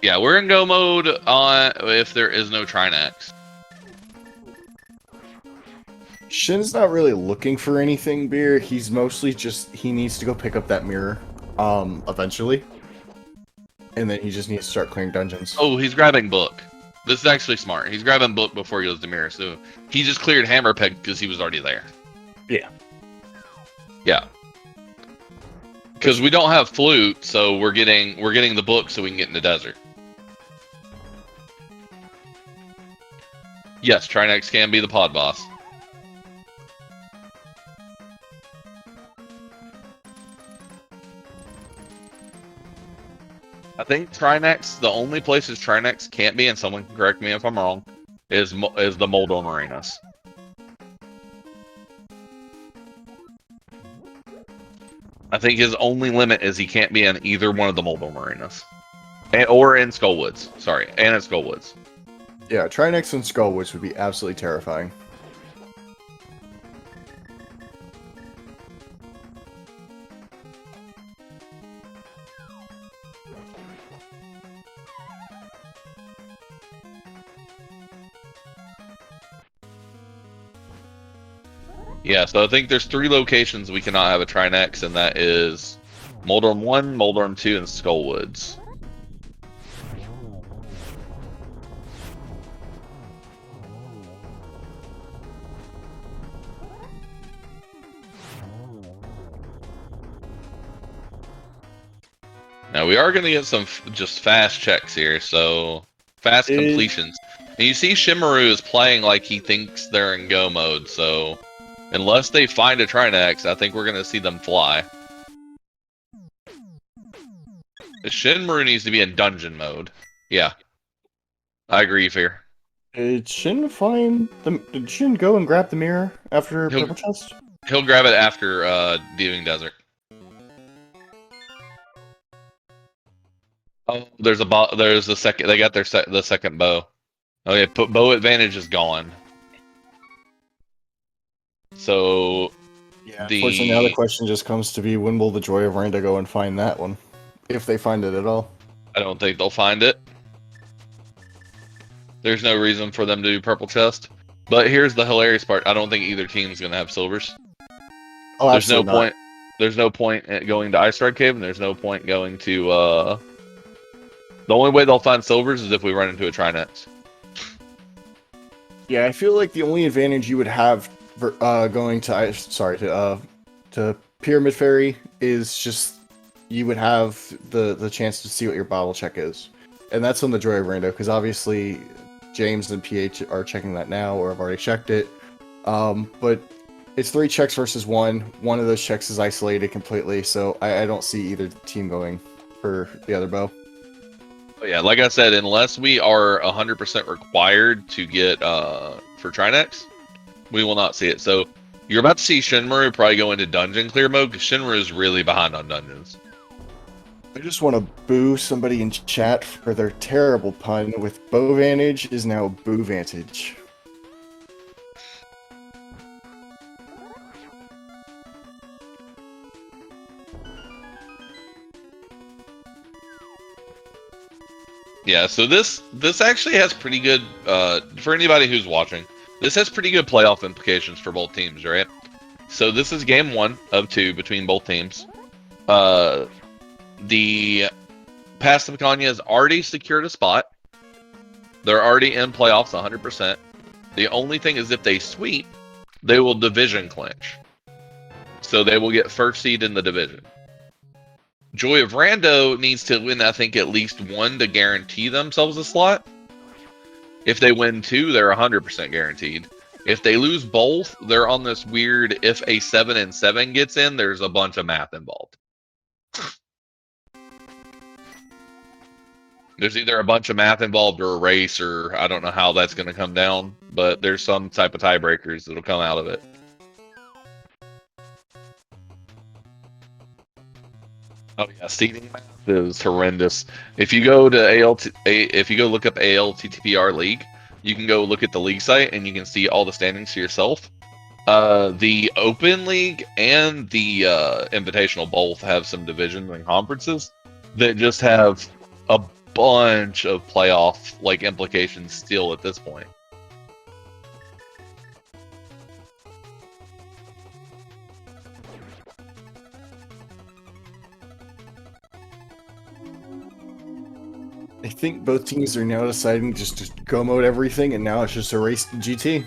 Yeah, we're in go mode if there is no Trinex. Shin's not really looking for anything, Beer. He's mostly just, he needs to go pick up that mirror, eventually. And then he just needs to start clearing dungeons. Oh, he's grabbing book. This is actually smart. He's grabbing book before he goes to mirror, so he just cleared hammer peg because he was already there. Yeah. Yeah. Because we don't have flute, so we're getting the book so we can get in the desert. Yes, Trinex can be the pod boss. I think Trinex, the only places Trinex can't be, and someone can correct me if I'm wrong, is the Moldorm arenas. I think his only limit is he can't be in either one of the Moldorm arenas. Or in Skullwoods. Sorry, and in Skullwoods. Yeah, Trinex and Skullwoods would be absolutely terrifying. Yeah, so I think there's 3 locations we cannot have a Trinex, and that is Moldorm 1, Moldorm 2, and Skullwoods. Now, we are going to get some just fast checks here, so fast completions. And you see Shimmeru is playing like he thinks they're in go mode, so unless they find a Trinex, I think we're going to see them fly. Shinmaru needs to be in dungeon mode. Yeah. I agree, Fear. Did Shin did Shin go and grab the mirror after Purple Chest? He'll grab it after Dealing Desert. Oh, there's the second. They got the second bow. Okay, bow advantage is gone. So Yeah, unfortunately, now the question just comes to be when will the Joy of Rando go and find that one, if they find it at all. I don't think they'll find it. There's no reason for them to do purple chest. But here's the hilarious part: I don't think either team's gonna have silvers. Oh, There's no absolutely not. point. There's no point at going to Ice Strike Cave, and there's no point going to. The only way they'll find silvers is if we run into a Trinex. Yeah, I feel like the only advantage you would have for, going to Pyramid Fairy is just you would have the chance to see what your bottle check is, and that's on the Joy of Rando because obviously James and PH are checking that now or have already checked it. But it's 3 checks versus 1. One of those checks is isolated completely, so I don't see either team going for the other bow. But yeah, like I said, unless we are 100% required to get for Trinex, we will not see it. So you're about to see Shinmaru probably go into dungeon clear mode because Shinmaru is really behind on dungeons. I just want to boo somebody in chat for their terrible pun with bow vantage is now boo vantage. Yeah, so this actually has pretty good for anybody who's watching. This has pretty good playoff implications for both teams, right? So this is game 1 of 2 between both teams. The Past of Picanha has already secured a spot. They're already in playoffs 100%. The only thing is if they sweep, they will division clinch. So they will get first seed in the division. Joy of Rando needs to win, I think, at least 1 to guarantee themselves a slot. If they win 2, they're 100% guaranteed. If they lose both, they're on this weird, if a 7 and 7 gets in, there's a bunch of math involved. There's either a bunch of math involved or a race, or I don't know how that's going to come down, but there's some type of tiebreakers that'll come out of it. Oh yeah, seeding math is horrendous. If you go to if you go look up ALTTPR League, you can go look at the league site and you can see all the standings for yourself. The Open League and the Invitational both have some divisions and conferences that just have a bunch of playoff implications still at this point. I think both teams are now deciding just to go mode everything, and now it's just a race to GT.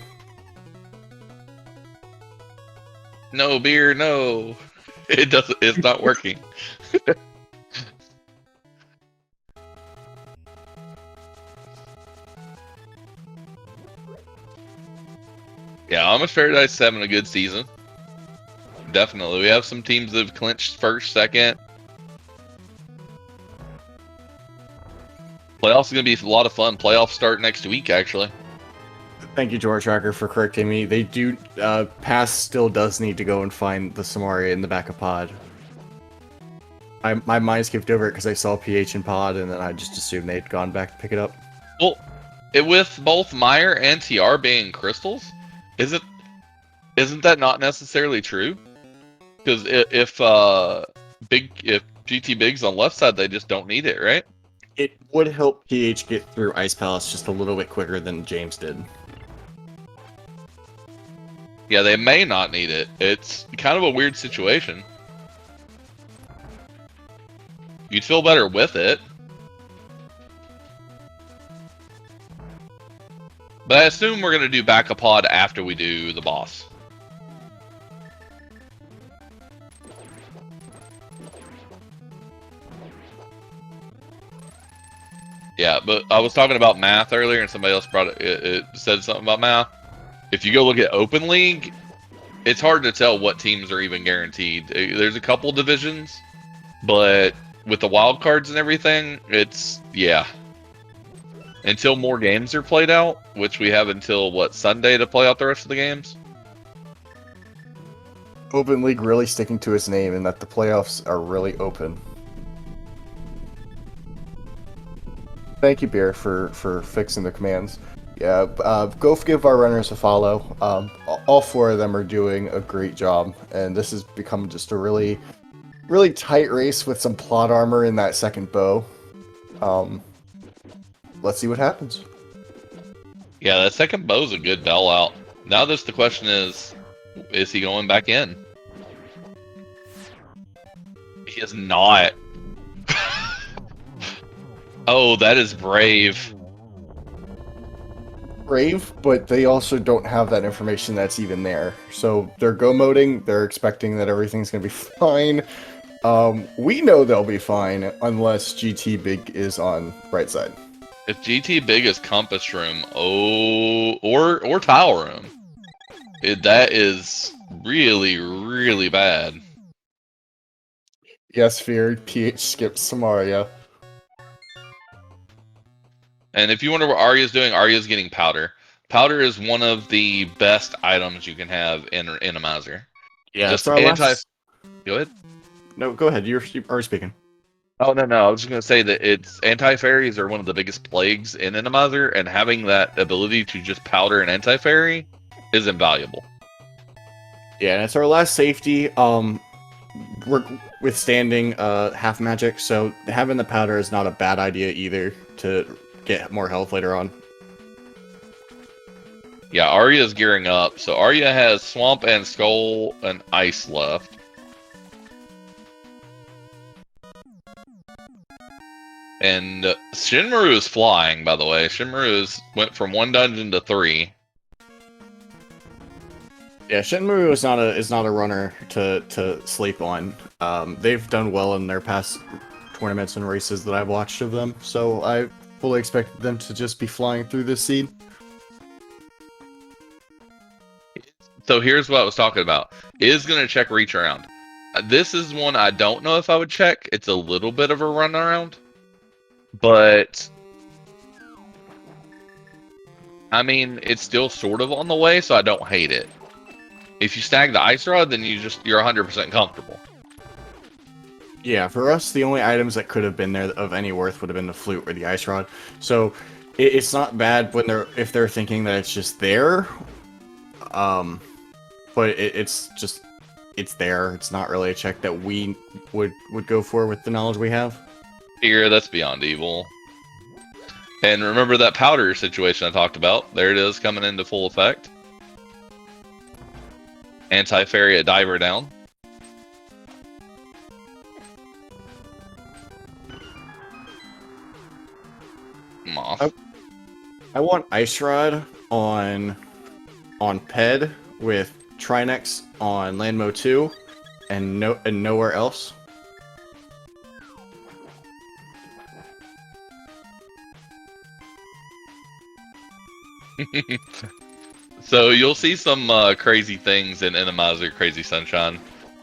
No beer, no. It doesn't. It's not working. Yeah, Amish Paradise is having a good season. Definitely. We have some teams that have clinched first, second. Playoffs are going to be a lot of fun. Playoffs start next week, actually. Thank you, George Tracker, for correcting me. They do. Pass still does need to go and find the Samaria in the back of pod. My mind skipped over it because I saw PH in pod, and then I just assumed they'd gone back to pick it up. Well, with both Meyer and TR being crystals, isn't that not necessarily true? Because if GT Big's on left side, they just don't need it, right? It would help PH get through Ice Palace just a little bit quicker than James did. Yeah, they may not need it. It's kind of a weird situation. You'd feel better with it. But I assume we're going to do back a pod after we do the boss. Yeah, but I was talking about math earlier, and somebody else brought it said something about math. If you go look at Open League, it's hard to tell what teams are even guaranteed. There's a couple divisions, but with the wild cards and everything, yeah. Until more games are played out, which we have until, Sunday to play out the rest of the games? Open League really sticking to its name in that the playoffs are really open. Thank you, Beer, for fixing the commands. Yeah, go give our runners a follow. All four of them are doing a great job, and this has become just a really tight race with some plot armor in that second bow. Let's see what happens. Yeah, that second bow's a good bell out. Now this the question is he going back in? He is not. Oh, that is brave. Brave, but they also don't have that information that's even there. So they're go moding, they're expecting that everything's gonna be fine. We know they'll be fine unless GT Big is on right side. If GT Big is Compass Room, or Tile Room, that is really bad. Yes, Fear, PH skips Samaria. And if you wonder what Arya's doing, Arya's getting powder. Powder is one of the best items you can have in Randomizer. Yeah, Just it's our last. Go ahead. No, go ahead. You are speaking. Oh no, I was just gonna say that it's anti-fairies are one of the biggest plagues in Randomizer, and having that ability to just powder an anti-fairy is invaluable. Yeah, and it's our last safety. We're withstanding half magic, so having the powder is not a bad idea either to get more health later on. Yeah, Arya's gearing up, so Arya has Swamp and Skull and Ice left. And Shinmaru is flying, by the way. Shinmaru went from 1 dungeon to 3. Yeah, Shenmue is not a runner to sleep on. They've done well in their past tournaments and races that I've watched of them, so I fully expect them to just be flying through this seed. So here's what I was talking about. Is going to check reach around. This is one I don't know if I would check. It's a little bit of a run around. But I mean, it's still sort of on the way, so I don't hate it. If you snag the ice rod, then you're 100% comfortable. Yeah, for us, the only items that could have been there of any worth would have been the flute or the ice rod. So it's not bad when if they're thinking that it's just there. But it's there. It's not really a check that we would go for with the knowledge we have. Here, that's beyond evil. And remember that powder situation I talked about? There it is, coming into full effect. Anti-fairy at diver down. Moth. I want Ice Rod on Ped with Trinex on Landmo 2 and nowhere else. So you'll see some crazy things in Randomizer Crazy Sunshine.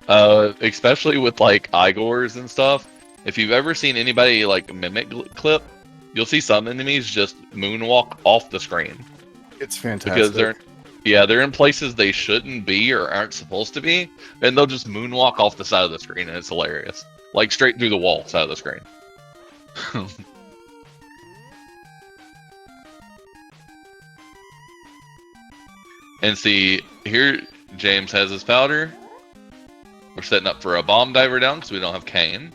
Especially with like Igors and stuff. If you've ever seen anybody like mimic clip, you'll see some enemies just moonwalk off the screen. It's fantastic. Because they're in places they shouldn't be or aren't supposed to be, and they'll just moonwalk off the side of the screen, and it's hilarious. Like straight through the wall side of the screen. And see, here James has his powder. We're setting up for a bomb diver down because we don't have Kane.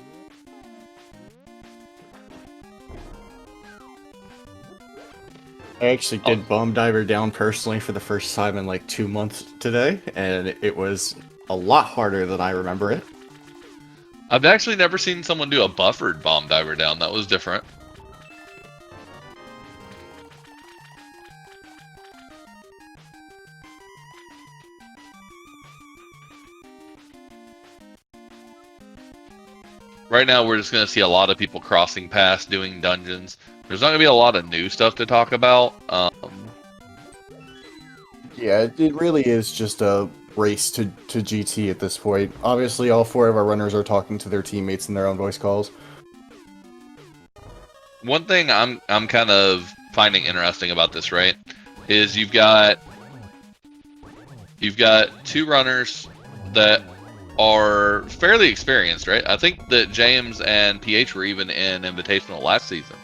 I actually did bomb diver down personally for the first time in like 2 months today, and it was a lot harder than I remember it. I've actually never seen someone do a buffered bomb diver down. That was different. Right now, we're just going to see a lot of people crossing past, doing dungeons. There's not going to be a lot of new stuff to talk about. Yeah, it really is just a race to GT at this point. Obviously, all four of our runners are talking to their teammates in their own voice calls. One thing I'm kind of finding interesting about this, right, is you've got 2 runners that are fairly experienced, right? I think that James and PH were even in Invitational last season.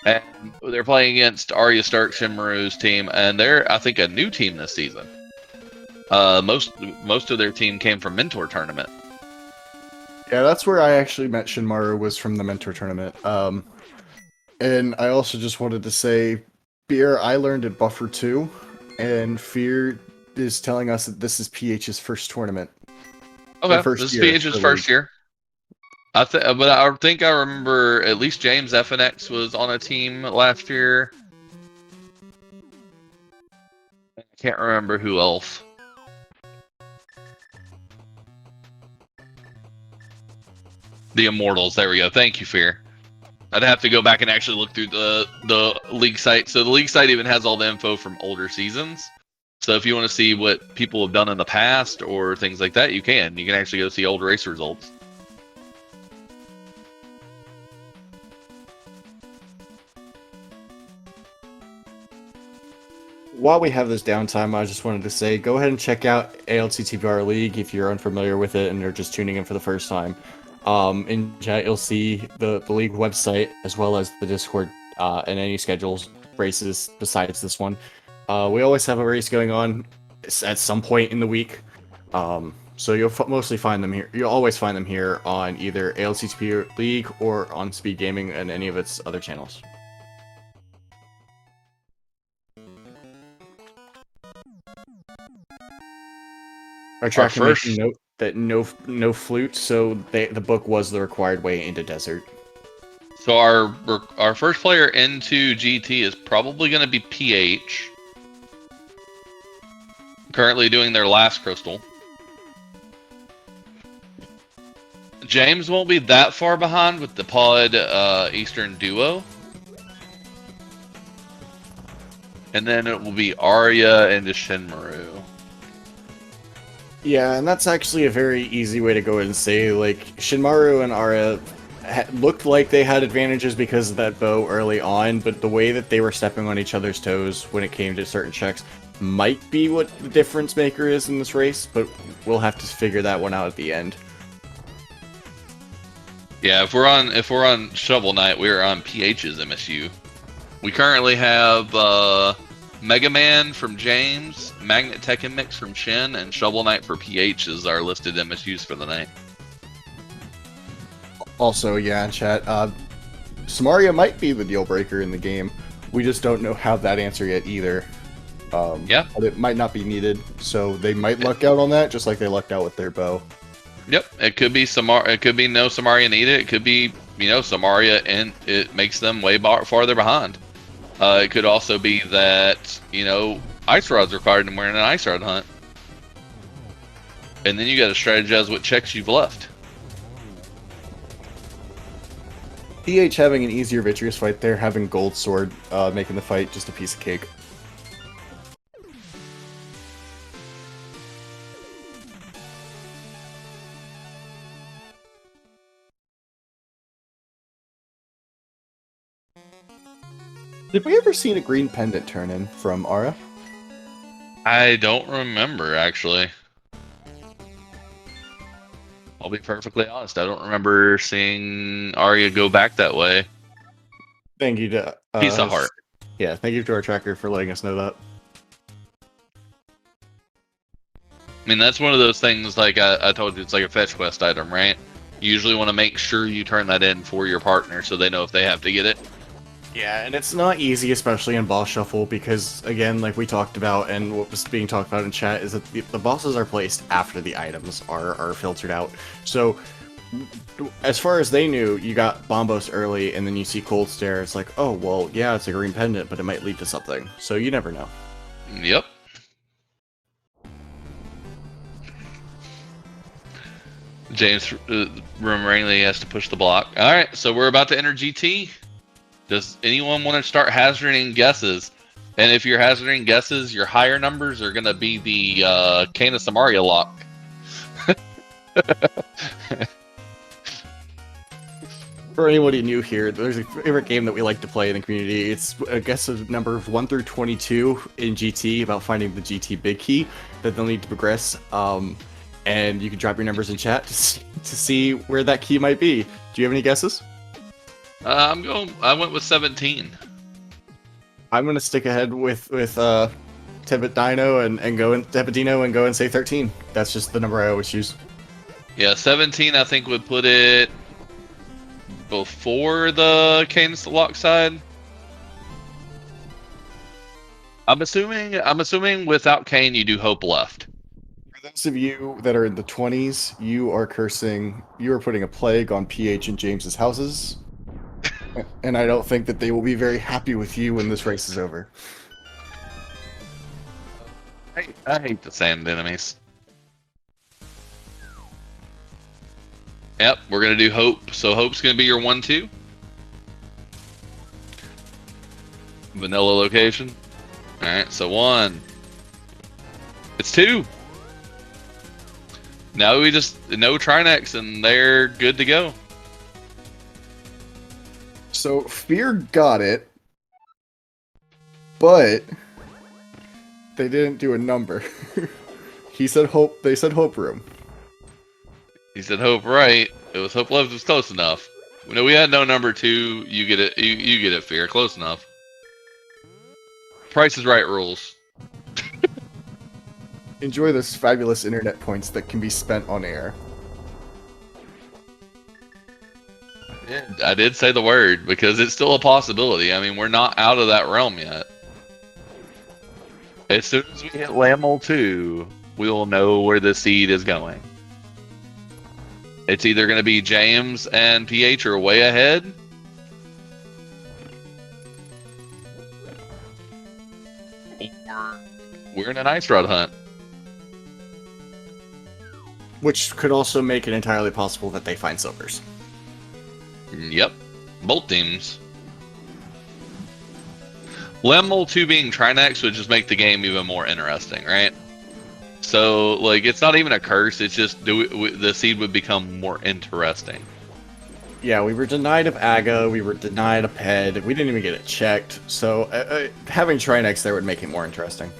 And they're playing against Arya Stark Shinmaru's team, and they're, I think, a new team this season. Most of their team came from Mentor Tournament. Yeah, that's where I actually met Shinmaru, was from the Mentor Tournament. And I also just wanted to say, Beer, I learned at Buffer 2, and Fear is telling us that this is PH's first tournament. Okay, First this is year PH's for first League. year. But I think I remember at least James FNX was on a team last year. I can't remember who else. The Immortals. There we go. Thank you, Fear. I'd have to go back and actually look through the league site. So the league site even has all the info from older seasons. So if you want to see what people have done in the past or things like that, you can. You can actually go see old race results. While we have this downtime, I just wanted to say, go ahead and check out ALTTPR League if you're unfamiliar with it and you're just tuning in for the first time. In chat, you'll see the league website as well as the Discord and any schedules, races besides this one. We always have a race going on at some point in the week, so you'll mostly find them here. You'll always find them here on either ALTTPR League or on SpeedGaming and any of its other channels. Our tracker making note that no flute, so the book was the required way into desert. So our first player into GT is probably going to be PH. Currently doing their last crystal. James won't be that far behind with the Pod Eastern Duo. And then it will be Arya and Shinmaru. Yeah, and that's actually a very easy way to go and say, like, Shinmaru and Arya looked like they had advantages because of that bow early on, but the way that they were stepping on each other's toes when it came to certain checks might be what the difference maker is in this race, but we'll have to figure that one out at the end. Yeah, if we're on Shovel Knight, we're on PH's MSU. We currently have Mega Man from James, Magnet Tekken Mix from Shin, and Shovel Knight for PH is our listed MSUs for the night. Also, yeah, in chat, Samaria might be the deal breaker in the game. We just don't know how that answer yet either. Yeah. But it might not be needed, so they might luck out on that, just like they lucked out with their bow. Yep, it could be it could be no Samaria needed. It could be, Samaria, and it makes them way farther behind. It could also be that, ice rod's required and we're in an ice rod hunt. And then you got to strategize what checks you've left. PH having an easier Vitreous fight there, having Gold Sword making the fight just a piece of cake. Did we ever see a green pendant turn in from Ara? I don't remember, actually. I'll be perfectly honest. I don't remember seeing Arya go back that way. Thank you to Piece of heart. Yeah, thank you to our tracker for letting us know that. I mean, that's one of those things, like I told you, it's like a fetch quest item, right? You usually want to make sure you turn that in for your partner so they know if they have to get it. Yeah, and it's not easy, especially in boss shuffle, because, again, like we talked about, and what was being talked about in chat, is that the bosses are placed after the items are filtered out. So, as far as they knew, you got Bombos early, and then you see Cold Stare, it's like, oh, well, yeah, it's a green pendant, but it might lead to something. So you never know. Yep. James Rangley has to push the block. Alright, so we're about to enter GT. Does anyone want to start hazarding guesses? And if you're hazarding guesses, your higher numbers are going to be the Kana Samaria lock. For anybody new here, there's a favorite game that we like to play in the community. It's a guess of number 1 through 22 in GT, about finding the GT big key that they'll need to progress. And you can drop your numbers in chat to see where that key might be. Do you have any guesses? I went with 17. I'm gonna stick ahead with Tebetino and go in Tebetino and go and say 13. That's just the number I always choose. Yeah, 17 I think would put it before the Cadence Lock side. I'm assuming without Kane you do Hope left. For those of you that are in the 20s, you are putting a plague on PH and James's houses. And I don't think that they will be very happy with you when this race is over. I hate the sand enemies. Yep, we're gonna do Hope. So Hope's gonna be your 1-2. Vanilla location. Alright, so 1. It's 2. Now we just no Trinex and they're good to go. So Fear got it, but they didn't do a number. He said Hope. They said Hope Room. He said Hope right. It was Hope left was close enough. No, we had no number 2. You get it. You get it. Fear close enough. Price is Right rules. Enjoy those fabulous internet points that can be spent on air. Yeah, I did say the word because it's still a possibility. I mean, we're not out of that realm yet. As soon as we hit Lamel 2, we'll know where the seed is going. It's either going to be James and PH are way ahead. Or we're in an Ice Rod hunt. Which could also make it entirely possible that they find silvers. Yep. Both teams. Lemel 2 being Trinex would just make the game even more interesting, right? So, like, it's not even a curse, it's just the seed would become more interesting. Yeah, we were denied of Aga, we were denied a PED, we didn't even get it checked, so having Trinex there would make it more interesting.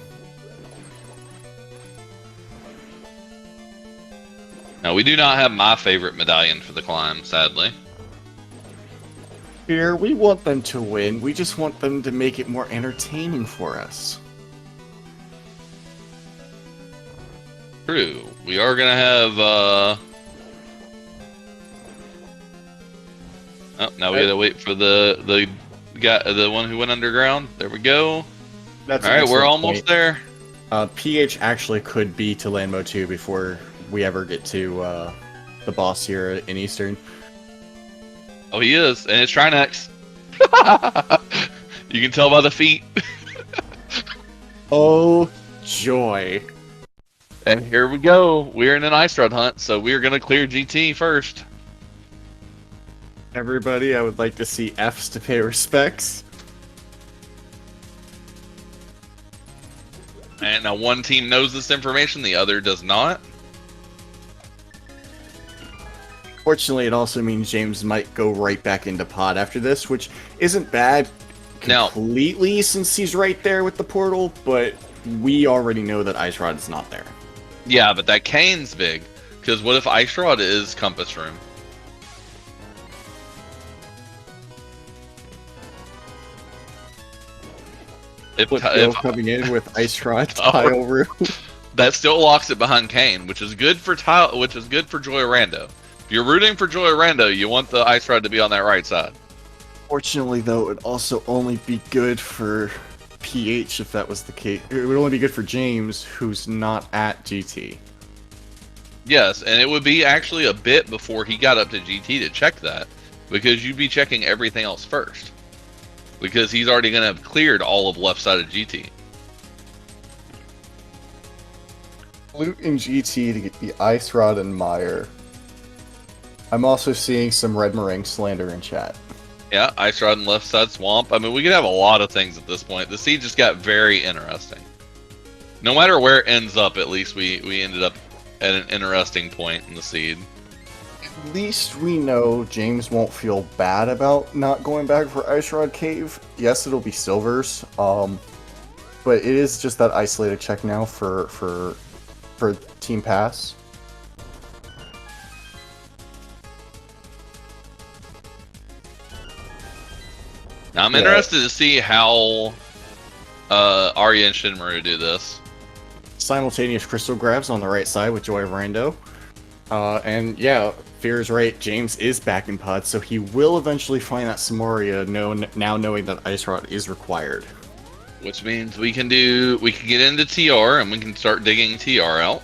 Now, we do not have my favorite medallion for the climb, sadly. Here, we want them to win, we just want them to make it more entertaining for us. True. We are gonna have, Oh, now we gotta wait for the guy, the one who went underground. There we go. That's Alright, we're almost there. PH actually could be to Landmo 2 before we ever get to the boss here in Eastern. Oh, he is, and it's Trinex. You can tell by the feet. Oh, joy. And here we go. We're in an Ice Rod hunt, so we're gonna clear GT first. Everybody, I would like to see Fs to pay respects. And now one team knows this information, the other does not. Fortunately, it also means James might go right back into pod after this, which isn't bad completely since he's right there with the portal, but we already know that Ice Rod is not there. Yeah, but that Kane's big, because what if Ice Rod is Compass Room? If coming in with Ice Rod tile room, that still locks it behind Kane, which is good for Joy Rando. If you're rooting for Joy Rando, you want the Ice Rod to be on that right side. Fortunately, though, it would also only be good for PH if that was the case. It would only be good for James, who's not at GT. Yes, and it would be actually a bit before he got up to GT to check that, because you'd be checking everything else first. Because he's already going to have cleared all of left side of GT. Loot in GT to get the Ice Rod and Mire. I'm also seeing some Red Meringue slander in chat. Yeah, Ice Rod and left side swamp. I mean, we could have a lot of things at this point. The seed just got very interesting. No matter where it ends up, at least we ended up at an interesting point in the seed. At least we know James won't feel bad about not going back for Ice Rod Cave. Yes, it'll be silvers, but it is just that isolated check now for Team Pass. Now I'm Yeah. interested to see how Arya and Shinmaru do this. Simultaneous crystal grabs on the right side with Joy of Rando. And yeah, Fear is right. James is back in pod, so he will eventually find that Samoria now knowing that Ice Rod is required. Which means we can get into TR and we can start digging TR out.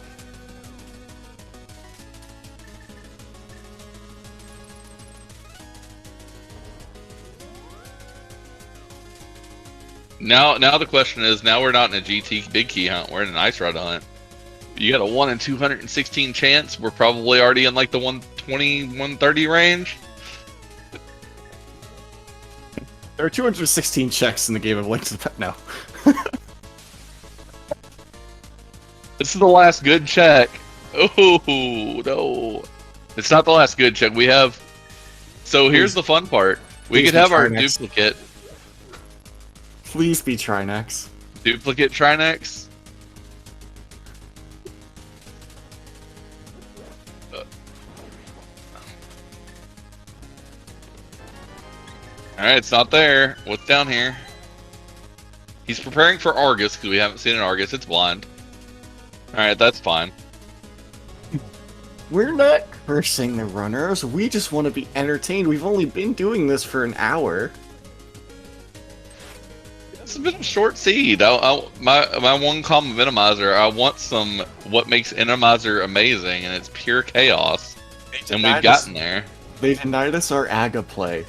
Now the question is, now we're not in a GT big key hunt, we're in an Ice Rod hunt. You got a 1 in 216 chance, we're probably already in like the 120, 130 range. There are 216 checks in the game of Link to the Past. No. This is the last good check. Oh, no. It's not the last good check. We have... So here's the fun part. We could have our duplicate. Please be Trinex. Duplicate Trinex. Alright, it's not there. What's down here? He's preparing for Argus because we haven't seen an Argus. It's blind. Alright, that's fine. We're not cursing the runners. We just want to be entertained. We've only been doing this for an hour. It's been a short seed. My one common Venomizer, I want some what makes Venomizer amazing, and it's pure chaos. And we've gotten there. They denied us our Aga play.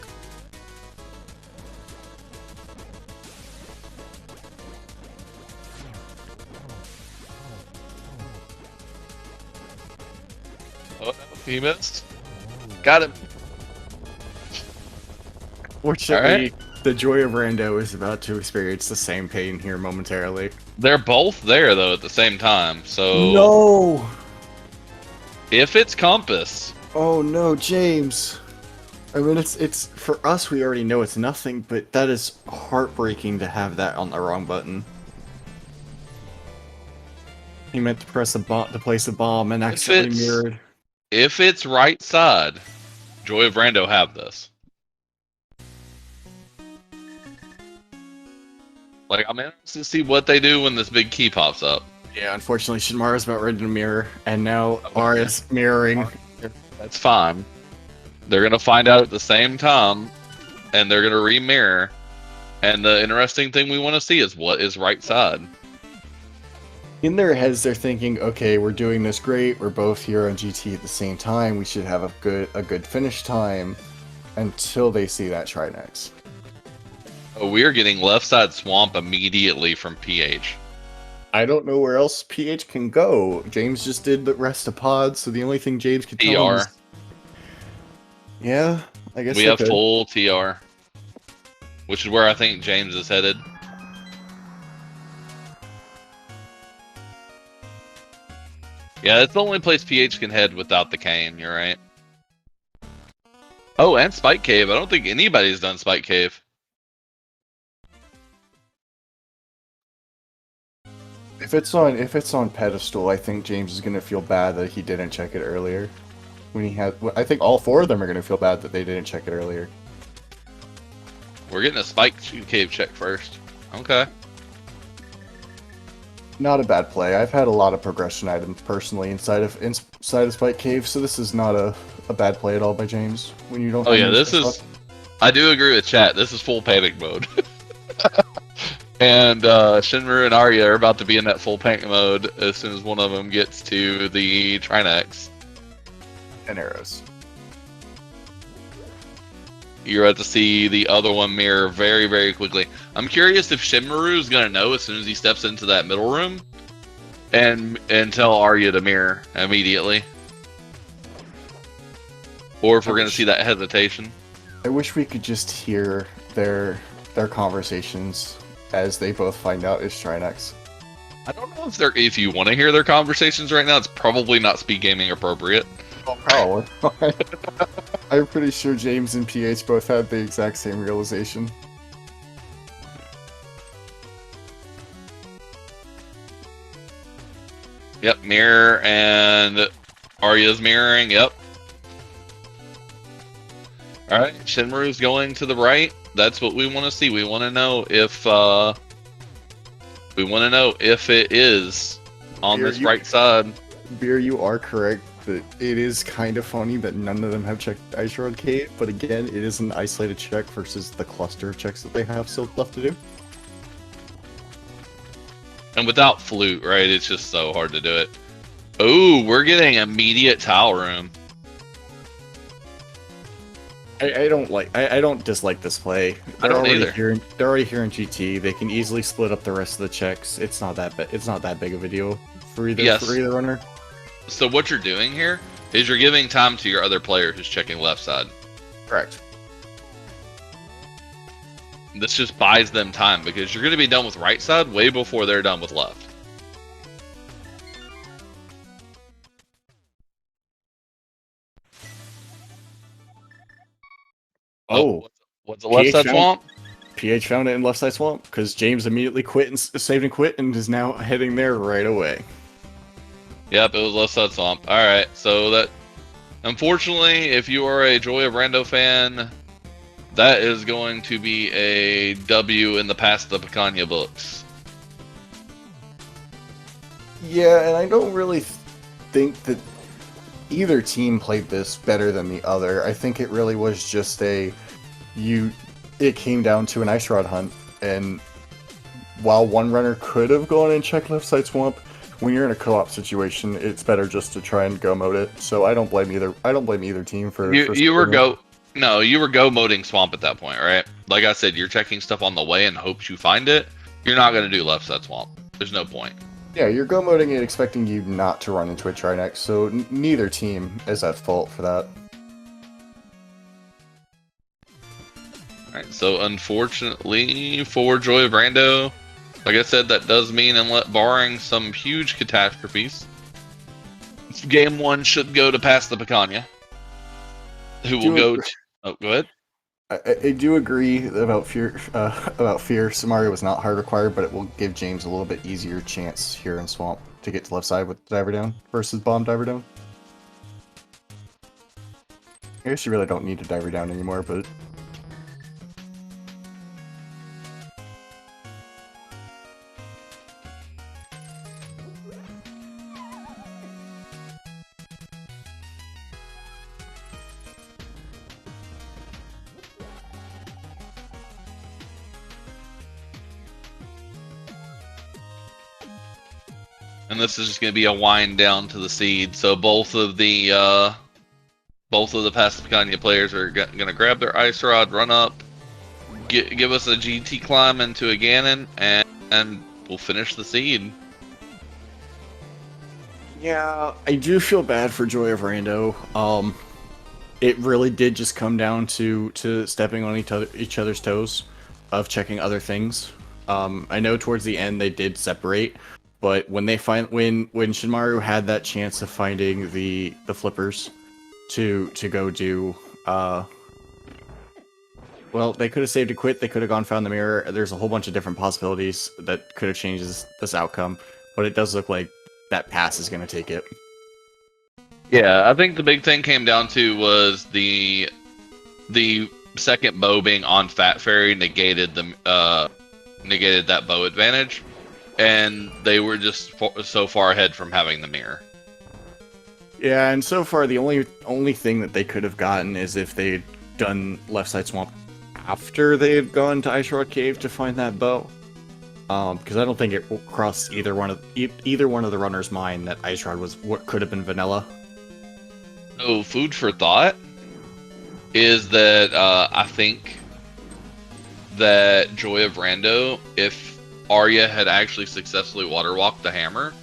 Oh, he missed. Got him. Fortunately, the Joy of Rando is about to experience the same pain here momentarily. They're both there, though, at the same time, so... No! If it's Compass... Oh no, James! I mean, it's for us, we already know it's nothing, but that is heartbreaking to have that on the wrong button. He meant to press to place a bomb and accidentally mirrored. If it's right side, Joy of Rando have this. Like, I'm interested to see what they do when this big key pops up. Yeah, unfortunately, Shinmara's about ready to mirror, and now Arya's mirroring. That's fine. They're gonna find out at the same time, and they're gonna re-mirror. And the interesting thing we want to see is what is right side. In their heads, they're thinking, okay, we're doing this great, we're both here on GT at the same time, we should have a good finish time, until they see that Trinex. Oh, we are getting left side swamp immediately from PH. I don't know where else PH can go. James just did the rest of pod, so the only thing James could tell him is... Yeah, I guess we have full TR, which is where I think James is headed. Yeah, it's the only place PH can head without the cane, you're right. Oh, and Spike Cave. I don't think anybody's done Spike Cave. If it's on pedestal, I think James is gonna feel bad that he didn't check it earlier. When he had, I think all four of them are gonna feel bad that they didn't check it earlier. We're getting a Spike Cave check first. Okay. Not a bad play. I've had a lot of progression items personally inside of Spike Cave, so this is not a bad play at all by James. When you don't. Oh yeah, this is. I do agree with chat. This is full panic mode. And Shinmuru and Arya are about to be in that full panic mode as soon as one of them gets to the Trinex. And arrows. You're about to see the other one mirror very, very quickly. I'm curious if Shinmuru is going to know as soon as he steps into that middle room and tell Arya to mirror immediately. Or if we're going to see that hesitation. I wish we could just hear their conversations as they both find out it's Trinex. I don't know if you want to hear their conversations right now. It's probably not SpeedGaming appropriate. Oh, probably. I'm pretty sure James and PH both had the exact same realization. Yep, mirror and Arya's mirroring. Yep. All right, Shinru's going to the right. That's what we want to see. We want to know if it is on Beer, this right side. Beer, you are correct that it is kind of funny that none of them have checked Ice Road Cave, but again, it is an isolated check versus the cluster of checks that they have still left to do. And without flute, right? It's just so hard to do it. Oh, we're getting immediate towel room. I don't dislike this play. I don't either. They're already here in GT. They can easily split up the rest of the checks. It's not that big of a deal for either runner. So what you're doing here is you're giving time to your other player who's checking left side. Correct. This just buys them time because you're going to be done with right side way before they're done with left. Oh, what's the left side swamp? PH found it in left side swamp because James immediately saved and quit and is now heading there right away. Yep, it was left side swamp. All right, so that unfortunately, if you are a Joy of Rando fan, that is going to be a W in the past the Picanha books. Yeah, and I don't really think that either team played this better than the other. I think it really was just it came down to an ice rod hunt, and while one runner could have gone and checked left side swamp, when you're in a co-op situation, it's better just to try and go mode it. So I don't blame either team for you were go moding swamp at that point, right? Like I said, you're checking stuff on the way in hopes you find it. You're not going to do left side swamp. There's no point. Yeah, you're go moding it expecting you not to run into a Trinex, so neither team is at fault for that. Alright, so unfortunately for Joy of Rando, like I said, that does mean, barring some huge catastrophes, game one should go to pass the Picanha, who will go to... Oh, go ahead. I do agree about fear. Samaria was not hard required, but it will give James a little bit easier chance here in Swamp to get to left side with diver down versus bomb diver down. I guess you really don't need to diver down anymore, but And this is just going to be a wind down to the seed. So both of the past Picanha players are going to grab their ice rod, run up, give us a GT climb into a Ganon, and we'll finish the seed. yeah, I do feel bad for Joy of Rando. It really did just come down to stepping on each other's toes, of checking other things. I know towards the end they did separate. But when when Shinmaru had that chance of finding the flippers to go do, well, they could have saved a quit. They could have gone found the mirror. There's a whole bunch of different possibilities that could have changed this outcome. But it does look like that pass is going to take it. Yeah, I think the big thing came down to was the second bow being on Fat Fairy negated that bow advantage. And they were just so far ahead from having the mirror. Yeah, and so far the only thing that they could have gotten is if they'd done left side swamp after they had gone to Ice Rod Cave to find that bow. Because I don't think it crossed either one of the runners' mind that Ice Rod was what could have been vanilla. So food for thought is that I think that Joy of Rando, if Arya had actually successfully water walked the hammer,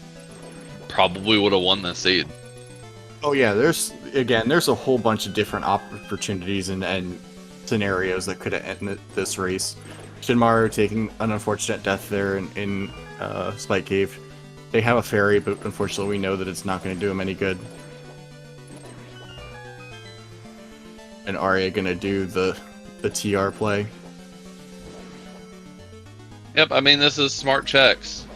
probably would have won the seed. Oh yeah, there's a whole bunch of different opportunities and scenarios that could have ended this race. Shinmaru taking an unfortunate death there in Spike Cave. They have a fairy, but unfortunately we know that it's not going to do them any good. And Arya gonna do the TR play. Yep, I mean, this is smart checks.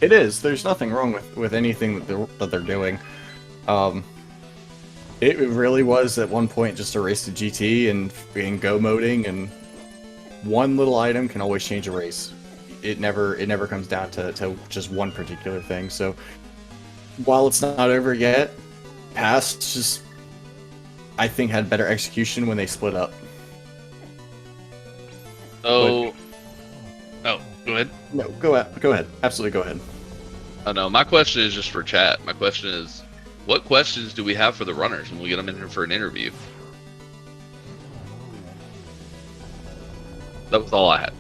It is. There's nothing wrong with anything that they're doing. It really was at one point just a race to GT and go moding, and one little item can always change a race. It never comes down to just one particular thing. So while it's not over yet, past just I think had better execution when they split up. Oh, go ahead. No, go ahead. Absolutely, go ahead. Oh no, my question is just for chat. My question is, what questions do we have for the runners when we get them in here for an interview? That was all I had.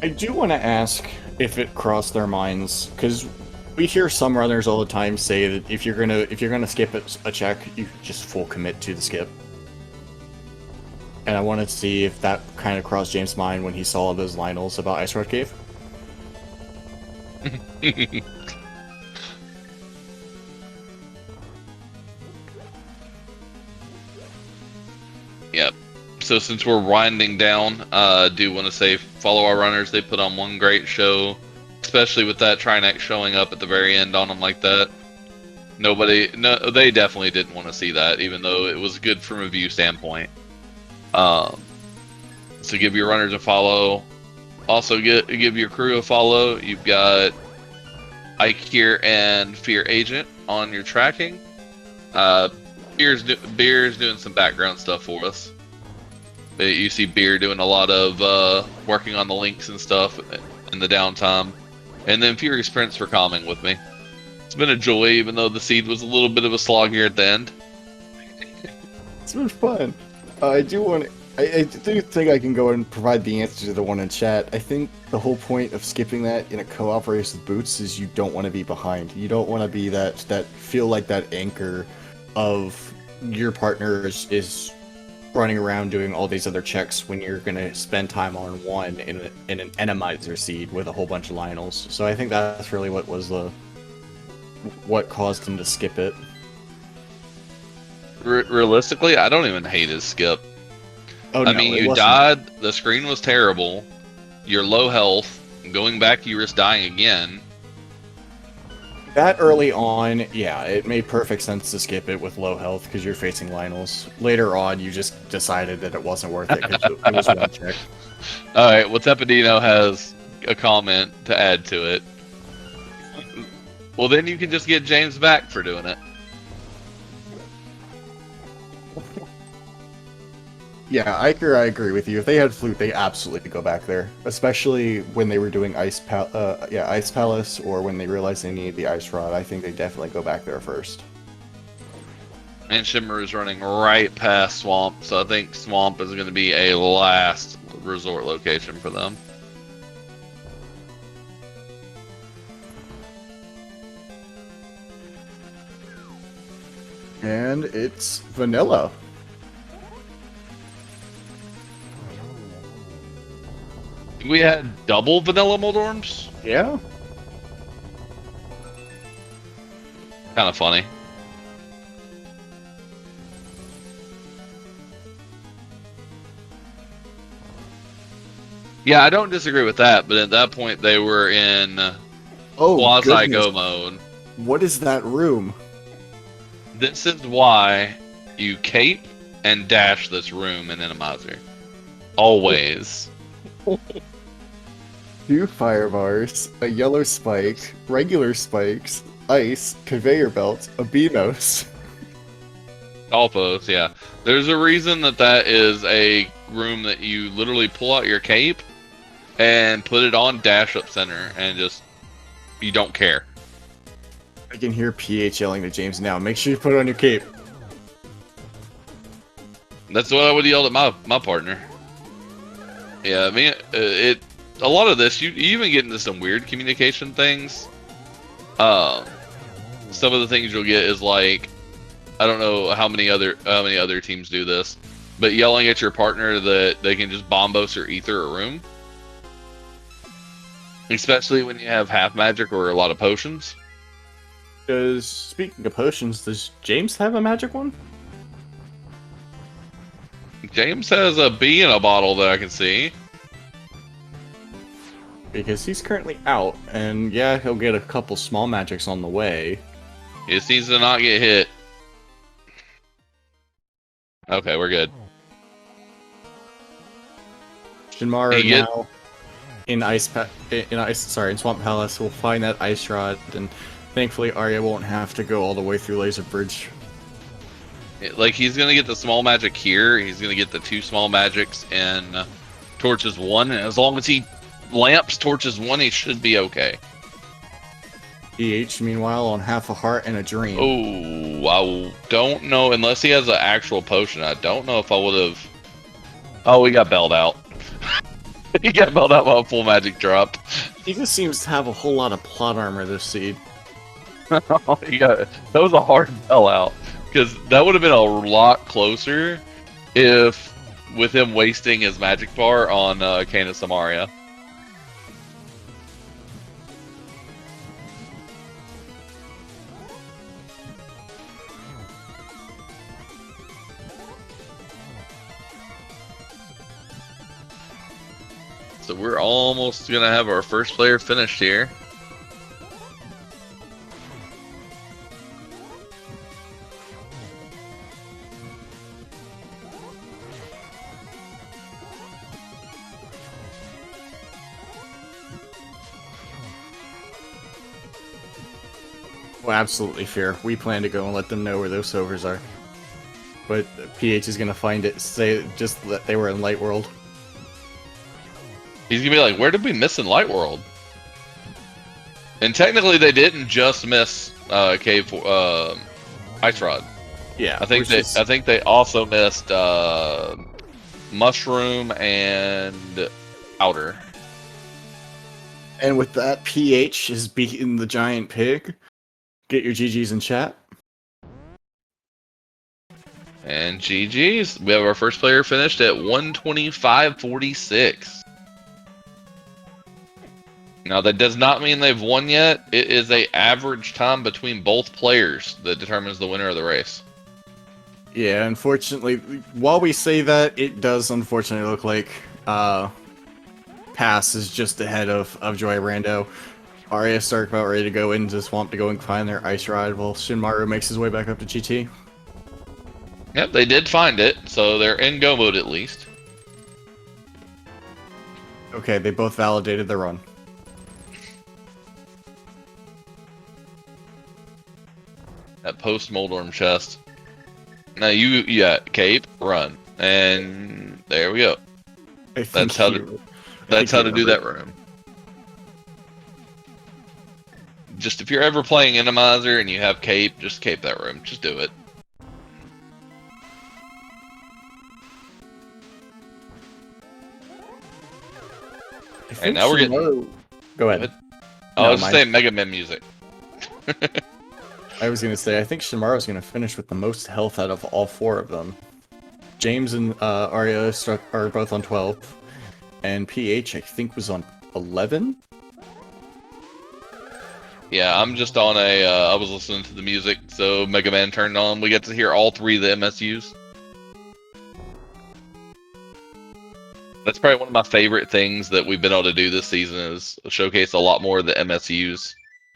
I do want to ask if it crossed their minds, because we hear some runners all the time say that if you're gonna skip a check, you just full commit to the skip. And I wanted to see if that kind of crossed James' mind when he saw those Lionels about Ice Road Cave. Yep. So since we're winding down, I do want to say follow our runners. They put on one great show, especially with that Trinex showing up at the very end on them like that. They definitely didn't want to see that, even though it was good from a view standpoint. So give your runners a follow. Also give your crew a follow. You've got Ike here and Fear Agent on your tracking. Beer's doing some background stuff for us. You see Beer doing a lot of working on the links and stuff in the downtime. And then Furious Prince for calming with me. It's been a joy, even though the seed was a little bit of a slog here at the end. It's been fun. I do think I can go and provide the answer to the one in chat. I think the whole point of skipping that in a co-op race with Boots is you don't want to be behind. You don't want to be that feel like that anchor of your partner is running around doing all these other checks when you're going to spend time on one in an Randomizer seed with a whole bunch of Lionels. So I think that's really what caused him to skip it. Realistically, I don't even hate his skip. Oh, no, I mean, you died, the screen was terrible, you're low health, going back you risk dying again. That early on, yeah, it made perfect sense to skip it with low health because you're facing Lionels. Later on, you just decided that it wasn't worth it because it was one check. Alright, well, Tepidino has a comment to add to it. Well, then you can just get James back for doing it. Yeah, Iker, I agree with you. If they had Flute, they absolutely could go back there. Especially when they were doing Ice Palace, or when they realized they needed the Ice Rod. I think they definitely go back there first. And Shimmer is running right past Swamp, so I think Swamp is going to be a last resort location for them. And it's Vanilla. We had double vanilla Moldorms? Yeah. Kind of funny. Yeah, I don't disagree with that, but at that point they were in quasi-go mode. What is that room? This is why you cape and dash this room in Randomizer. Always. 2 fire bars, a yellow spike, regular spikes, ice, conveyor belt, a BMOS. All those, yeah. There's a reason that is a room that you literally pull out your cape and put it on dash up center and just, you don't care. I can hear PH yelling to James now. Make sure you put it on your cape. That's what I would yell at my partner. Yeah, I mean, a lot of this, you even get into some weird communication things. Some of the things you'll get is like, I don't know how many other teams do this, but yelling at your partner that they can just bombos or ether a room. Especially when you have half magic or a lot of potions. Speaking of potions, does James have a magic one? James has a bee in a bottle that I can see. Because he's currently out, and yeah, he'll get a couple small magics on the way. He just needs to not get hit. Okay, we're good. Shinmara now in Swamp Palace will find that ice rod, and thankfully Arya won't have to go all the way through Laser Bridge. Like, he's gonna get the small magic here. He's gonna get the 2 small magics in Torches 1, and as long as he lamps Torches 1, he should be okay. EH, meanwhile, on half a heart and a dream. Oh, I don't know, unless he has an actual potion. I don't know if I would have. Oh, he got bailed out. He got bailed out by a full magic drop. He just seems to have a whole lot of plot armor this seed. That was a hard bail out, because that would have been a lot closer if with him wasting his magic bar on Canis Samaria. So we're almost gonna have our first player finished here. Well, absolutely fair. We plan to go and let them know where those silvers are. But PH is gonna find it, say just that they were in Light World. He's gonna be like, where did we miss in Light World? And technically they didn't just miss Cave Ice Rod. Yeah. I think they also missed Mushroom and Outer. And with that, PH is beating the giant pig. Get your GGs in chat. And GG's. We have our first player finished at 125.46. Now, that does not mean they've won yet. It is a average time between both players that determines the winner of the race. Yeah, unfortunately, while we say that, it does unfortunately look like Pass is just ahead of Joy Rando. Arya Stark about ready to go into the swamp to go and find their ice ride, while Shinmaru makes his way back up to GT. Yep, they did find it, so they're in go mode at least. Okay, they both validated the run. That post Moldorm chest. Now yeah, cape, run, and there we go. That's how to do that room. Just if you're ever playing Randomizer and you have cape, just cape that room. Just do it. And now we're getting. Go ahead. I was saying Mega Man music. I was gonna say, I think Shimaru's gonna finish with the most health out of all 4 of them. James and Arya are both on 12, and PH I think was on 11. Yeah, I'm just on I was listening to the music, so Mega Man turned on. We get to hear all 3 of the MSUs. That's probably one of my favorite things that we've been able to do this season is showcase a lot more of the MSUs.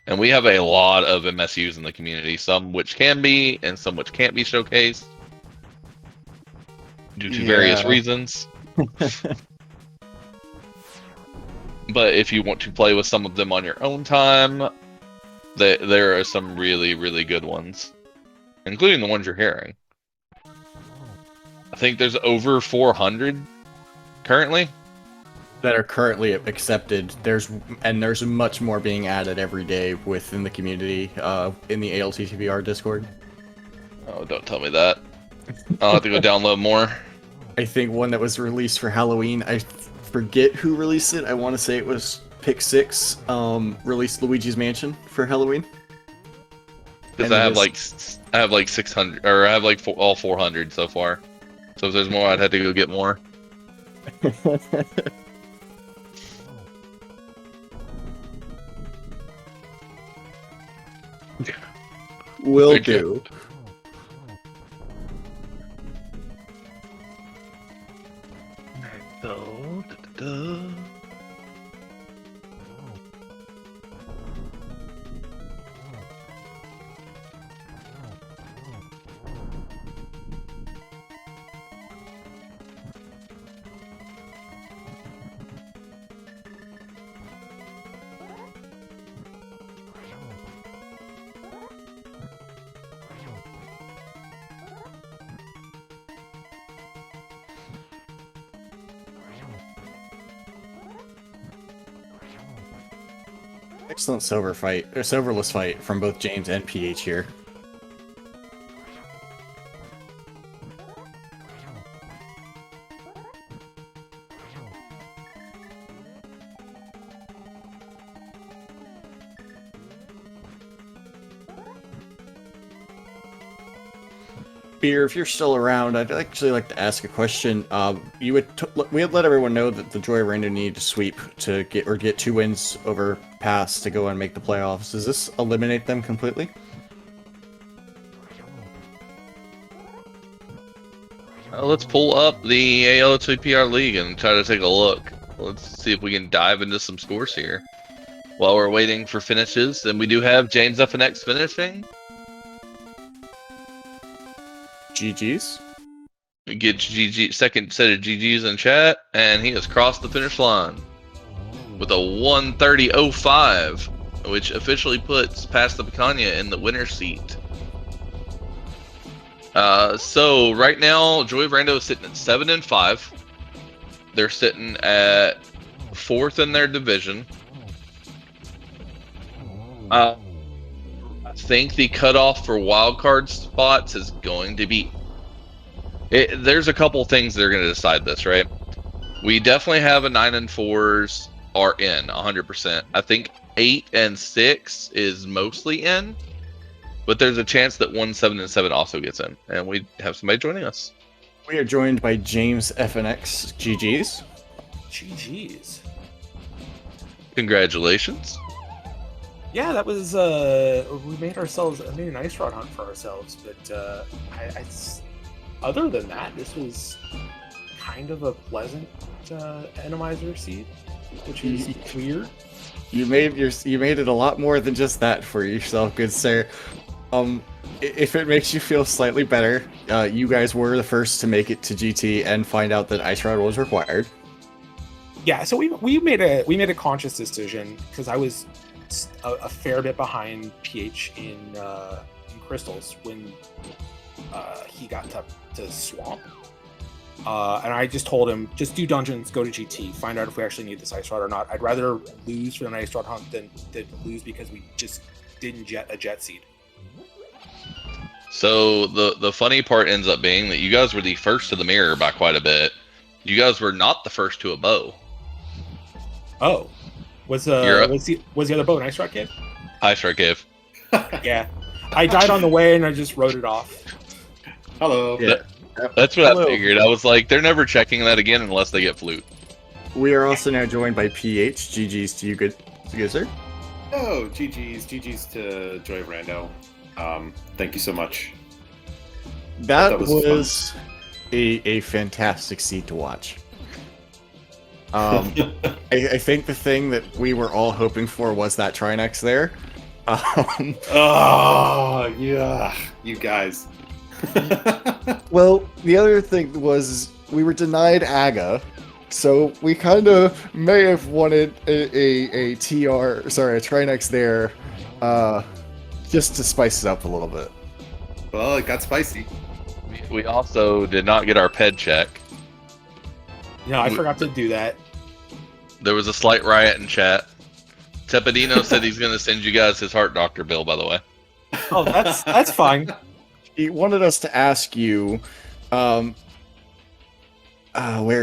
And we have a lot of MSUs in the community, some which can be, and some which can't be showcased. Due to various reasons. But if you want to play with some of them on your own time, there are some really, really good ones. Including the ones you're hearing. I think there's over 400 currently. That are currently accepted. There's much more being added every day within the community, in the ALTTPR Discord. Oh, don't tell me that. I'll have to go download more. I think one that was released for Halloween, I forget who released it. I want to say it was Pick 6, released Luigi's Mansion for Halloween. Because I have like 600, or I have like all 400 so far. So if there's more, I'd have to go get more. Will do. Excellent silverless fight from both James and PH here. Beer, if you're still around, I'd actually like to ask a question. We had let everyone know that the Joy Rando needed to sweep to get 2 wins over Pass to go and make the playoffs. Does this eliminate them completely? Let's pull up the ALTTPR league and try to take a look. Let's see if we can dive into some scores here. While we're waiting for finishes, and we do have James FNX finishing. GG's. We get GG, second set of GG's in chat, and he has crossed the finish line with a 1:30.05, which officially puts Past the Picanha in the winner's seat. So right now, Joy Rando is sitting at 7-5. They're sitting at 4th in their division. I think the cutoff for wildcard spots is going to be. There's a couple things that are going to decide this, right? We definitely have a 9 and 4s are in 100%. I think 8 and 6 is mostly in, but there's a chance that 1, 7, and 7 also gets in, and we have somebody joining us. We are joined by James FNX. GG's. GG's. Congratulations. Yeah, that was we made an ice rod hunt for ourselves, but other than that, this was kind of a pleasant Randomizer seed, which is weird. You made it a lot more than just that for yourself, good sir. If it makes you feel slightly better, you guys were the first to make it to GT and find out that ice rod was required. Yeah, so we made a conscious decision because I was a fair bit behind PH in crystals when he got to swamp, and I just told him, just do dungeons, go to GT, find out if we actually need this ice rod or not. I'd rather lose for an ice rod hunt than lose because we just didn't get a jet seed. So the funny part ends up being that you guys were the first to the mirror by quite a bit. You guys were not the first to a bow. Oh, was the other bow an ice rod cave? Ice rod cave. Yeah, I died on the way and I just wrote it off. Hello. Yeah. That's what Hello. I figured. I was like, they're never checking that again unless they get flute. We are also now joined by PH. GG's to you, good sir. Oh, GG's to Joy Rando. Thank you so much. That was was a fantastic seed to watch. I think the thing that we were all hoping for was that Trinex there. Oh, yeah, you guys. Well, the other thing was we were denied AGA, so we kind of may have wanted a Trinex there, just to spice it up a little bit. Well, it got spicy. We also did not get our ped check. No, I forgot to do that. There was a slight riot in chat. Tepidino said he's going to send you guys his heart doctor bill, by the way. Oh, that's fine. He wanted us to ask you, where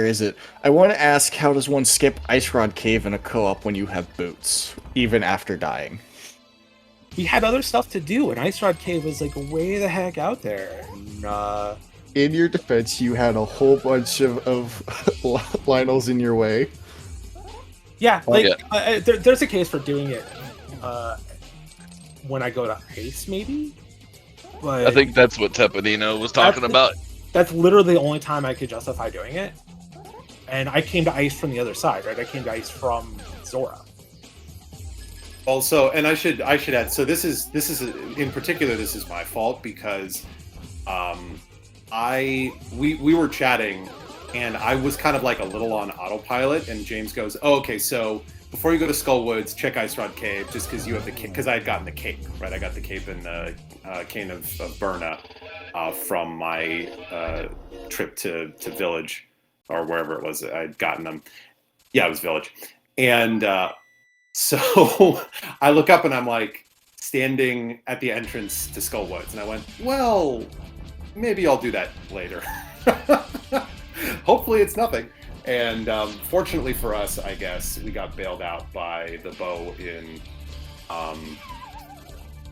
is it? I want to ask, how does one skip Ice Rod Cave in a co-op when you have boots, even after dying? We had other stuff to do, and Ice Rod Cave was like way the heck out there. And, in your defense, you had a whole bunch of Lionels in your way. yeah, there's a case for doing it when I go to Ice, maybe. But I think that's what Tepidino was talking about. That's literally the only time I could justify doing it. And I came to Ice from the other side, right? I came to Ice from Zora. Also, and I should add. So this is in particular. This is my fault because we wwere chatting, and I was kind of like a little on autopilot. And James goes, "Oh, okay. So before you go to Skullwoods, check Ice Rod Cave, just because you have the cape. Because I had gotten the cape, right? I got the cape in Cane of Burna from my trip to Village or wherever it was. I'd gotten them. Yeah, it was Village, and." So I look up and I'm like standing at the entrance to Skull Woods, and I went, well, maybe I'll do that later. Hopefully it's nothing. And fortunately for us, I guess, we got bailed out by the bow in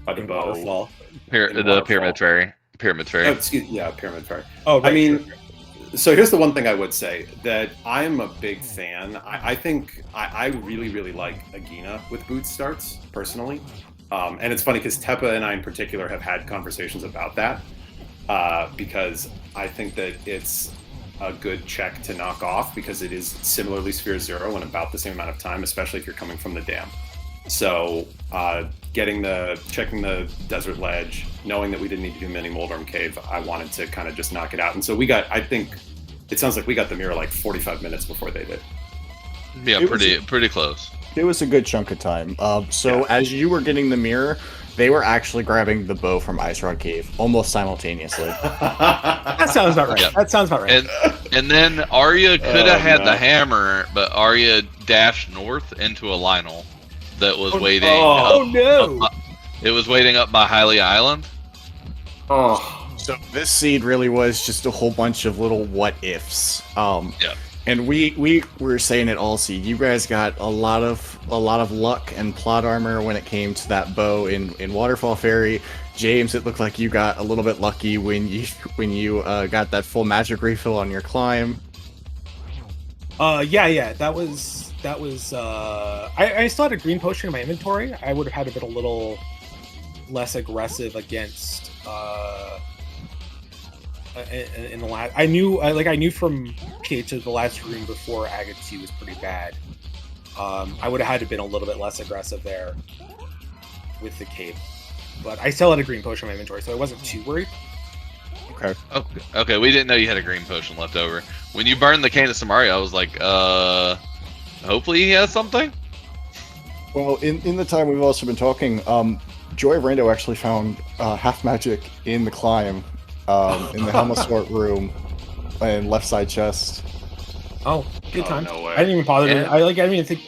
Waterfall. The Pyramid Fairy. Pyramid Fairy. Pyramid Fairy. Oh, right, I mean, sure. so here's the one thing I would say, that I'm a big fan. I think I really, really like Agina with boot starts, personally. And it's funny because Teppa and I in particular have had conversations about that, because I think that it's a good check to knock off, because it is similarly Sphere Zero in about the same amount of time, especially if you're coming from the dam. So checking the desert ledge, knowing that we didn't need to do mini Moldorm Cave, I wanted to kind of just knock it out. And so I think it sounds like we got the mirror like 45 minutes before they did. Yeah, pretty close. It was a good chunk of time. As you were getting the mirror, they were actually grabbing the bow from Ice Rod Cave almost simultaneously. That sounds about right. Yeah. That sounds about right. And then Arya could have had the hammer, but Arya dashed north into a Lionel that was waiting. No! It was waiting up by Hylia Island. Oh, So this seed really was just a whole bunch of little what ifs. Yeah. And we were saying it all seed. You guys got a lot of luck and plot armor when it came to that bow in Waterfall Fairy. James, it looked like you got a little bit lucky when you got that full magic refill on your climb. Yeah. That was. I still had a green potion in my inventory. I would have had to been a little less aggressive against. In the last, I knew from PH the last room before Agate 2 was pretty bad. I would have had to been a little bit less aggressive there with the cape, but I still had a green potion in my inventory, so I wasn't too worried. Okay, we didn't know you had a green potion left over. When you burned the cane of Samaria, I was like, hopefully he has something? Well, in the time we've also been talking, Joy of Rando actually found half magic in the climb, in the Helmasort room, and left side chest. Oh, good time. No way. I didn't even bother. Yeah. I didn't even think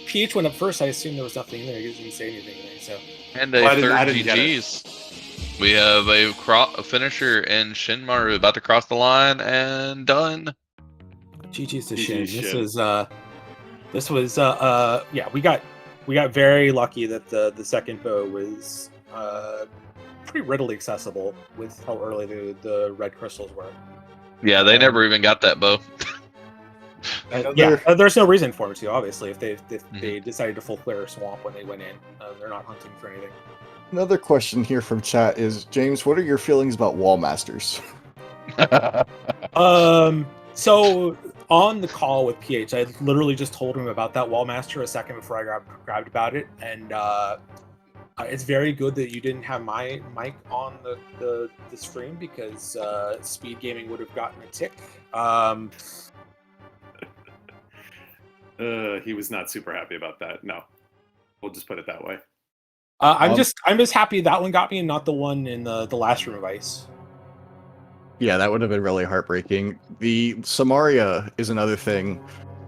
PH went up first. I assumed there was nothing in there. He didn't say anything. So And Well, I a didn't- third I didn't get it. GG's. We have a finisher in Shinmaru about to cross the line and done. GG's to GG's Shin. Shin. This was yeah. We got very lucky that the second bow was pretty readily accessible with how early the red crystals were. Yeah, they never even got that bow. There's no reason for them to, obviously. If they Mm-hmm. decided to full clear a swamp when they went in, they're not hunting for anything. Another question here from chat is, James, what are your feelings about wall masters? So on the call with PH, I literally just told him about that Wallmaster a second before I grabbed about it, and it's very good that you didn't have my mic on the stream, because SpeedGaming would have gotten a tick. He was not super happy about that. No, we'll just put it that way. I'm just happy that one got me and not the one in the last room of ice. Yeah, that would have been really heartbreaking. The Samaria is another thing.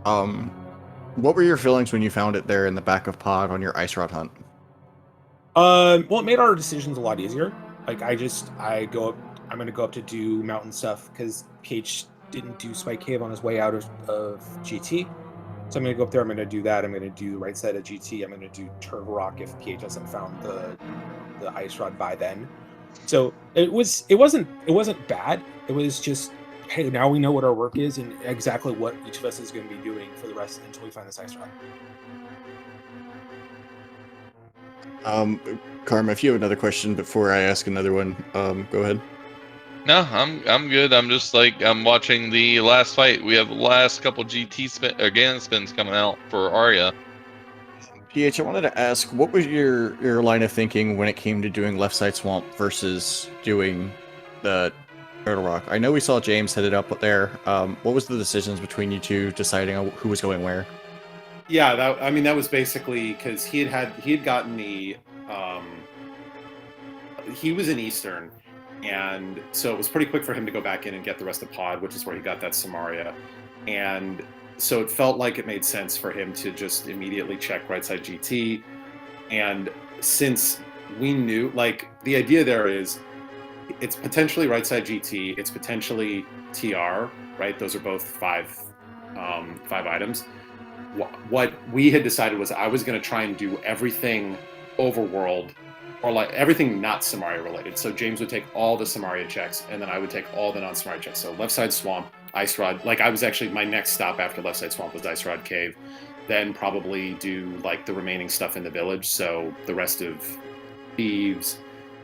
What were your feelings when you found it there in the back of Pod on your ice rod hunt? Well, it made our decisions a lot easier. Like I'm gonna go up to do mountain stuff because PH didn't do Spike Cave on his way out of GT. So I'm going to go up there, I'm going to do that, I'm going to do the right side of GT, I'm going to do Turtle Rock if PH hasn't found the ice rod by then. So it wasn't bad. It was just, hey, now we know what our work is and exactly what each of us is going to be doing for the rest until we find this ice rod. Karma, if you have another question before I ask another one, go ahead. No, I'm good. I'm just like, I'm watching the last fight. We have the last couple GT Ganon spins coming out for Arya. PH, I wanted to ask, what was your line of thinking when it came to doing Left Side Swamp versus doing the Turtle Rock? I know we saw James headed up there. What was the decisions between you two deciding who was going where? Yeah, that was basically because he had gotten the he was in Eastern, and so it was pretty quick for him to go back in and get the rest of Pod, which is where he got that Samaria. And so it felt like it made sense for him to just immediately check right side GT. And since we knew, like, the idea there is it's potentially right side GT, it's potentially TR, right? Those are both five items. What we had decided was I was going to try and do everything overworld, or like everything not Samaria related. So James would take all the Samaria checks, and then I would take all the non-Samaria checks. So left side swamp, Ice Rod. Like, I was actually, my next stop after left side swamp was Ice Rod Cave. Then probably do like the remaining stuff in the village. So the rest of thieves,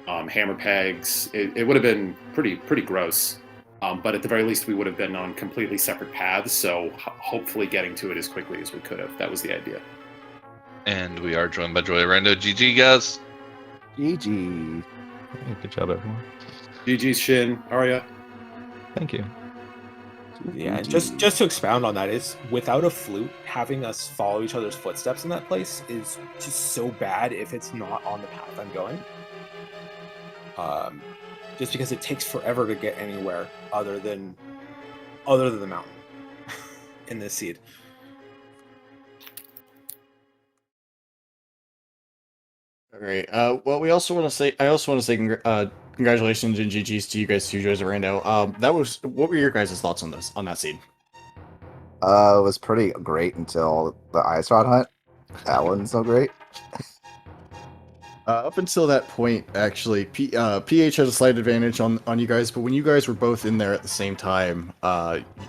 hammer pegs. It would have been pretty gross. But at the very least, we would have been on completely separate paths. So hopefully getting to it as quickly as we could have. That was the idea. And we are joined by Joy Rando. GG, guys. GG. Hey, good job, everyone. GG's Shin. How are you? Thank you. Yeah, just to expound on that, is without a flute, having us follow each other's footsteps in that place is just so bad if it's not on the path I'm going. Just because it takes forever to get anywhere other than the mountain in this seed. All right. Well, I also want to say congratulations and GGs to you guys two, Joyce and Rando. What were your guys' thoughts on that seed? It was pretty great until the ice rod hunt. That wasn't so great. Up until that point, actually, PH had a slight advantage on you guys, but when you guys were both in there at the same time,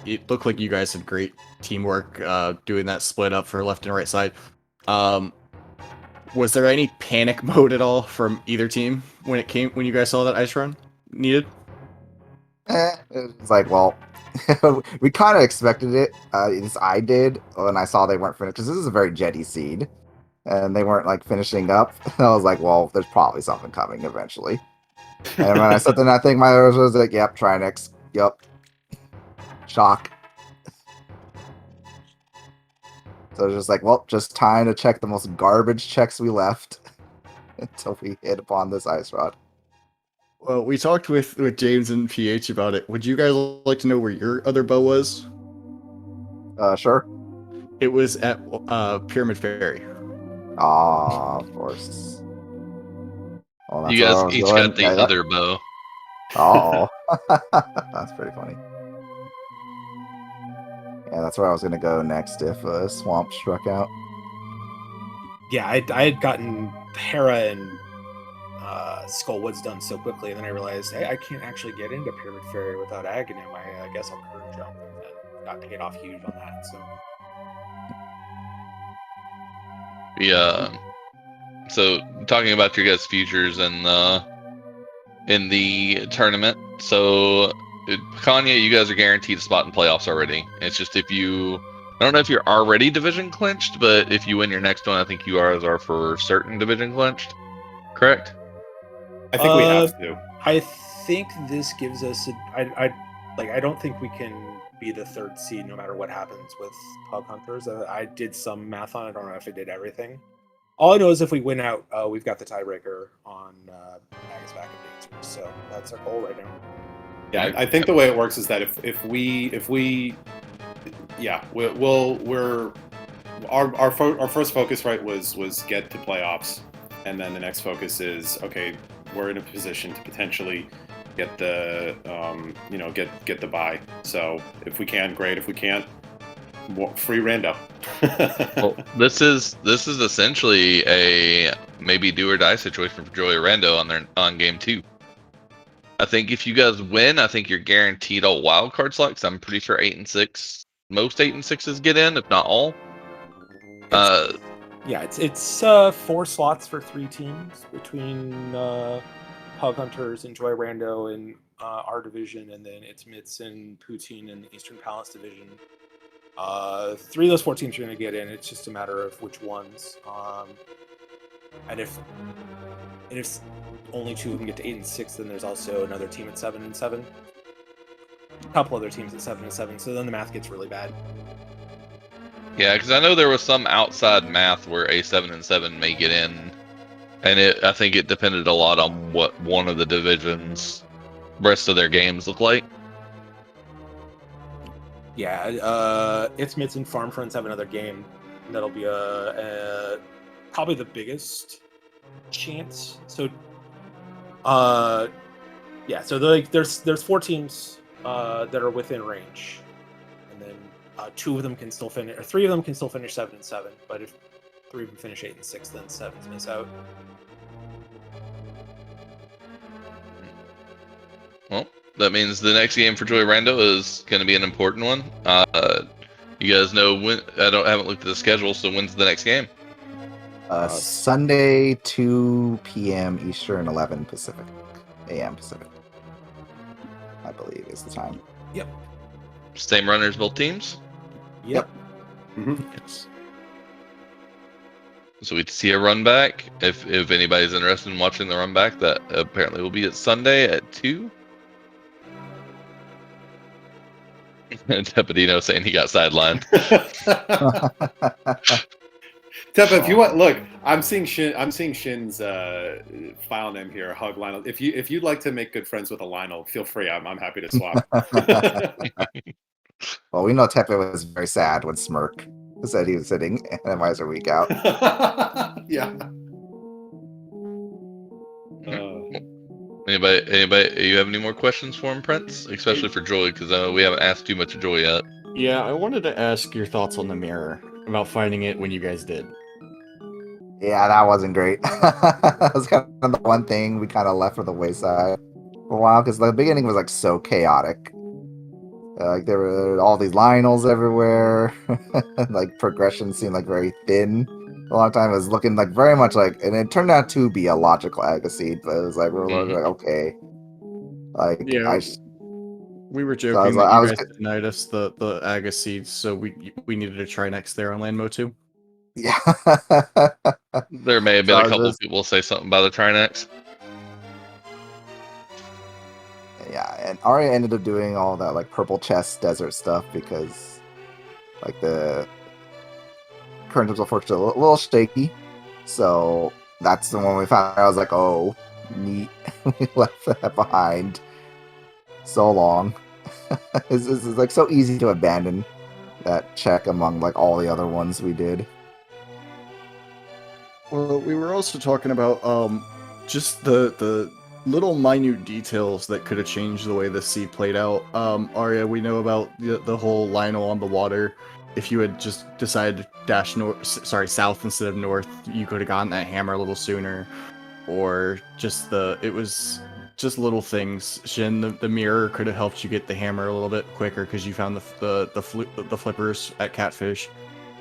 it looked like you guys had great teamwork doing that split up for left and right side. Was there any panic mode at all from either team when you guys saw that ice run needed? It's like, well, we kind of expected it. At least I did when I saw they weren't finished, because this is a very jetty seed, and they weren't like finishing up. I was like, well, there's probably something coming eventually. And when I said that, I think my was like, yep, try next, yep, shock. So it was just like, well, just time to check the most garbage checks we left until we hit upon this ice rod. Well, we talked with James and PH about it. Would you guys like to know where your other bow was? Sure. It was at Pyramid Ferry. Ah, of course. Well, You guys each got the other bow. Oh, that's pretty funny. Yeah, that's where I was gonna go next if Swamp struck out. Yeah, I had gotten Hera and Skullwoods done so quickly, and then I realized, hey, I can't actually get into Pyramid Ferry without Aghanim. I guess I'll current jump, and got paid off huge on that. So Yeah. So talking about your guys' futures in the tournament. So Picanha, you guys are guaranteed a spot in playoffs already. It's just I don't know if you're already division clinched, but if you win your next one, I think you are for certain division clinched. Correct? I think we have to. I think this gives us I don't think we can be the third seed no matter what happens with Pug Hunters. I did some math on it. I don't know if it did everything. All I know is if we win out, we've got the tiebreaker on Magus back at Danger. So that's our goal right now. Yeah, I think the way it works is that if we our first focus, right, was get to playoffs, and then the next focus is, okay, we're in a position to potentially get the get the bye. So if we can, great. If we can't, free Rando. Well, this is essentially a maybe do or die situation for Joey Rando on game 2. I think if you guys win, I think you're guaranteed a wild card slot. 'Cause I'm pretty sure 8 and 6, most 8 and 6s get in, if not all. It's 4 slots for 3 teams between Pug Hunters and Joy Rando in our division, and then it's Mitz and Poutine in the Eastern Palace division. 3 of those 4 teams are going to get in. It's just a matter of which ones. And if only 2 of them get to 8 and 6, then there's also another team at 7 and 7. A couple other teams at 7 and 7. So then the math gets really bad. Yeah, because I know there was some outside math where a 7 and 7 may get in, and I think it depended a lot on what one of the divisions' rest of their games look like. Yeah, It's Mitts and Farm Friends have another game that'll be probably the biggest chance. So, yeah, so there's 4 teams that are within range, and then 2 of them can still finish, or 3 of them can still finish 7-7. But if 3 of them finish 8-6, then 7's miss out. Well, that means the next game for Joey Rando is going to be an important one. You guys know when? Haven't looked at the schedule, so when's the next game? Sunday, 2 p.m. Eastern, 11 Pacific, a.m. Pacific. I believe is the time. Yep. Same runners, both teams. Yep. Yes. So we see a run back. If anybody's interested in watching the run back, that apparently will be at Sunday at 2. Tepidino saying he got sidelined. Tepa, if you want, look, I'm seeing Shin's file name here. Hug Lionel. If you'd like to make good friends with a Lionel, feel free. I'm happy to swap. Well, we know Tepe was very sad when Smirk said he was sitting Randomizer week out. Yeah. Anybody? You have any more questions for him, Prince? Especially for Joy, because we haven't asked too much of Joy yet. Yeah, I wanted to ask your thoughts on the mirror about finding it when you guys did. Yeah, that wasn't great. That was kind of the one thing we kind of left for the wayside for a while because the beginning was like so chaotic. Like there were all these Lionels everywhere. Like progression seemed like very thin. A long time it was looking like very much like, and it turned out to be a logical Agaseed, but it was like we were like okay, like Yeah. We were joking was that like- I you was guys denied us the Aga seeds, so we needed to try next there on Landmo too. yeah. There may have been So a couple this- people say something about the Trinex. Yeah, and Arya ended up doing all that like purple chest desert stuff because like the current terms of fortune a little shaky. So that's the one we found. I was like, oh, neat. We left that behind so long. It's like so easy to abandon that check among like all the other ones we did. Well, we were also talking about just the little minute details that could have changed the way the sea played out. Arya, we know about the whole Lionel on the water. If you had just decided to dash south instead of north, you could have gotten that hammer a little sooner. Or just it was just little things. Shin, the mirror could have helped you get the hammer a little bit quicker because you found the flippers at Catfish.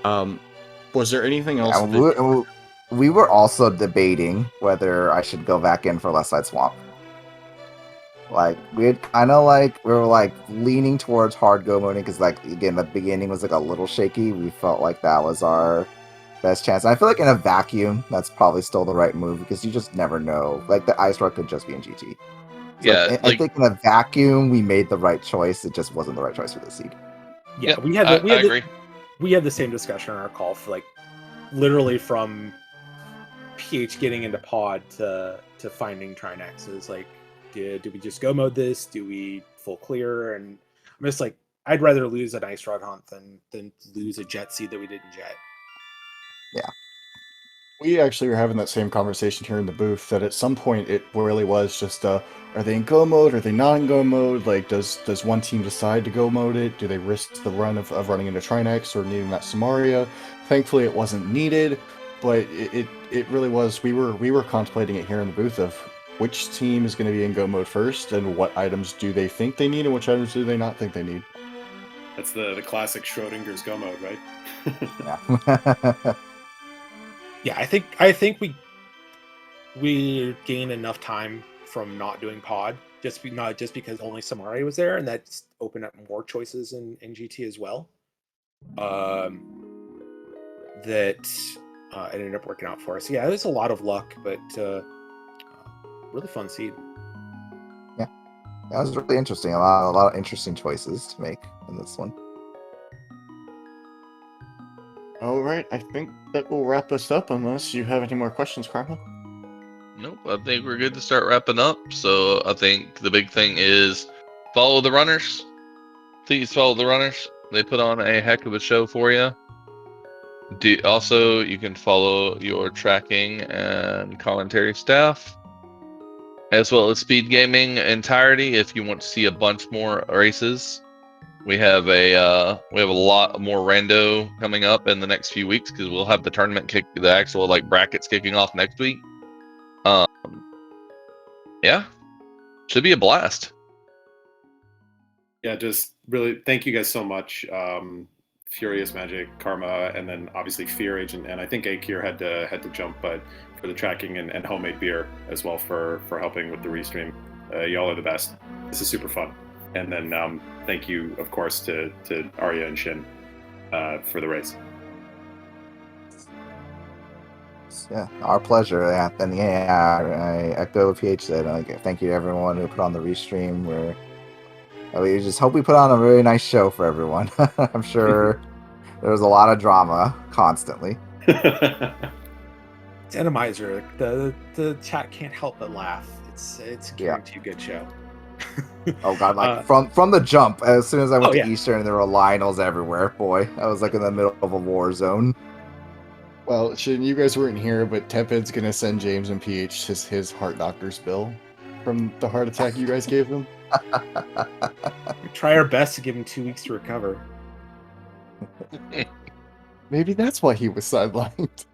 Was there anything else? Yeah, we were also debating whether I should go back in for Left Side Swamp. Like we had kind of like we were like leaning towards hard go moding because like again the beginning was like a little shaky. We felt like that was our best chance. And I feel like in a vacuum that's probably still the right move because you just never know. Like the Ice Rock could just be in GT. So Yeah, I think in a vacuum we made the right choice. It just wasn't the right choice for the seed. Yeah, Yep, I agree. We had the same discussion on our call for like literally from PH getting into pod to finding Trinexes. Like, do we just go mode this? Do we full clear? And I'm just like, I'd rather lose an Ice Rod hunt than lose a Jet Seed that we didn't jet. Yeah. We actually were having that same conversation here in the booth that at some point it really was just are they in go mode? Are they not in go mode? Like does one team decide to go mode it? Do they risk the run of running into Trinex or needing that Samaria? Thankfully it wasn't needed, but it really was. We were contemplating it here in the booth of which team is going to be in go mode first and what items do they think they need and which items do they not think they need. That's the classic Schrodinger's go mode, right? Yeah. Yeah, I think we gain enough time from not doing pod, not just because only Samaria was there, and that's opened up more choices in GT as well. That it ended up working out for us. Yeah, it was a lot of luck, but really fun seed. Yeah, that was really interesting. A lot of interesting choices to make in this one. All right, I think that will wrap us up unless you have any more questions, Carmel. Nope, I think we're good to start wrapping up. So I think the big thing is follow the runners. Please follow the runners. They put on a heck of a show for you. Also, you can follow your tracking and commentary staff, as well as SpeedGaming entirety if you want to see a bunch more races. We have a lot more rando coming up in the next few weeks because we'll have the tournament the actual like brackets kicking off next week. Yeah, should be a blast. Yeah, just really thank you guys so much. Furious Magic, Karma, and then obviously Fear Agent, and I think Akir had to jump, but for the tracking and homemade beer as well for helping with the restream. Y'all are the best. This is super fun. And then thank you, of course, to Arya and Shin for the race. Yeah, our pleasure. Yeah, and yeah, I echo what PH said. Thank you to everyone who put on the restream. We just hope we put on a very nice show for everyone. I'm sure there was a lot of drama constantly. Randomizer, the chat can't help but laugh. It's a guaranteed good show. Oh god, like from the jump, as soon as I went to yeah. Eastern, there were Lionels everywhere. Boy, I was like in the middle of a war zone. Well, you guys weren't here, but Tepid's gonna send James and PH his heart doctor's bill from the heart attack you guys gave him. We try our best to give him 2 weeks to recover. Maybe that's why he was sidelined.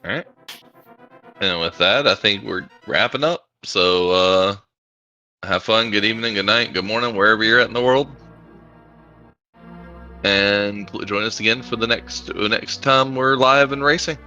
All right. And with that, I think we're wrapping up. So have fun. Good evening, good night, good morning, wherever you're at in the world. And join us again for the next time we're live and racing.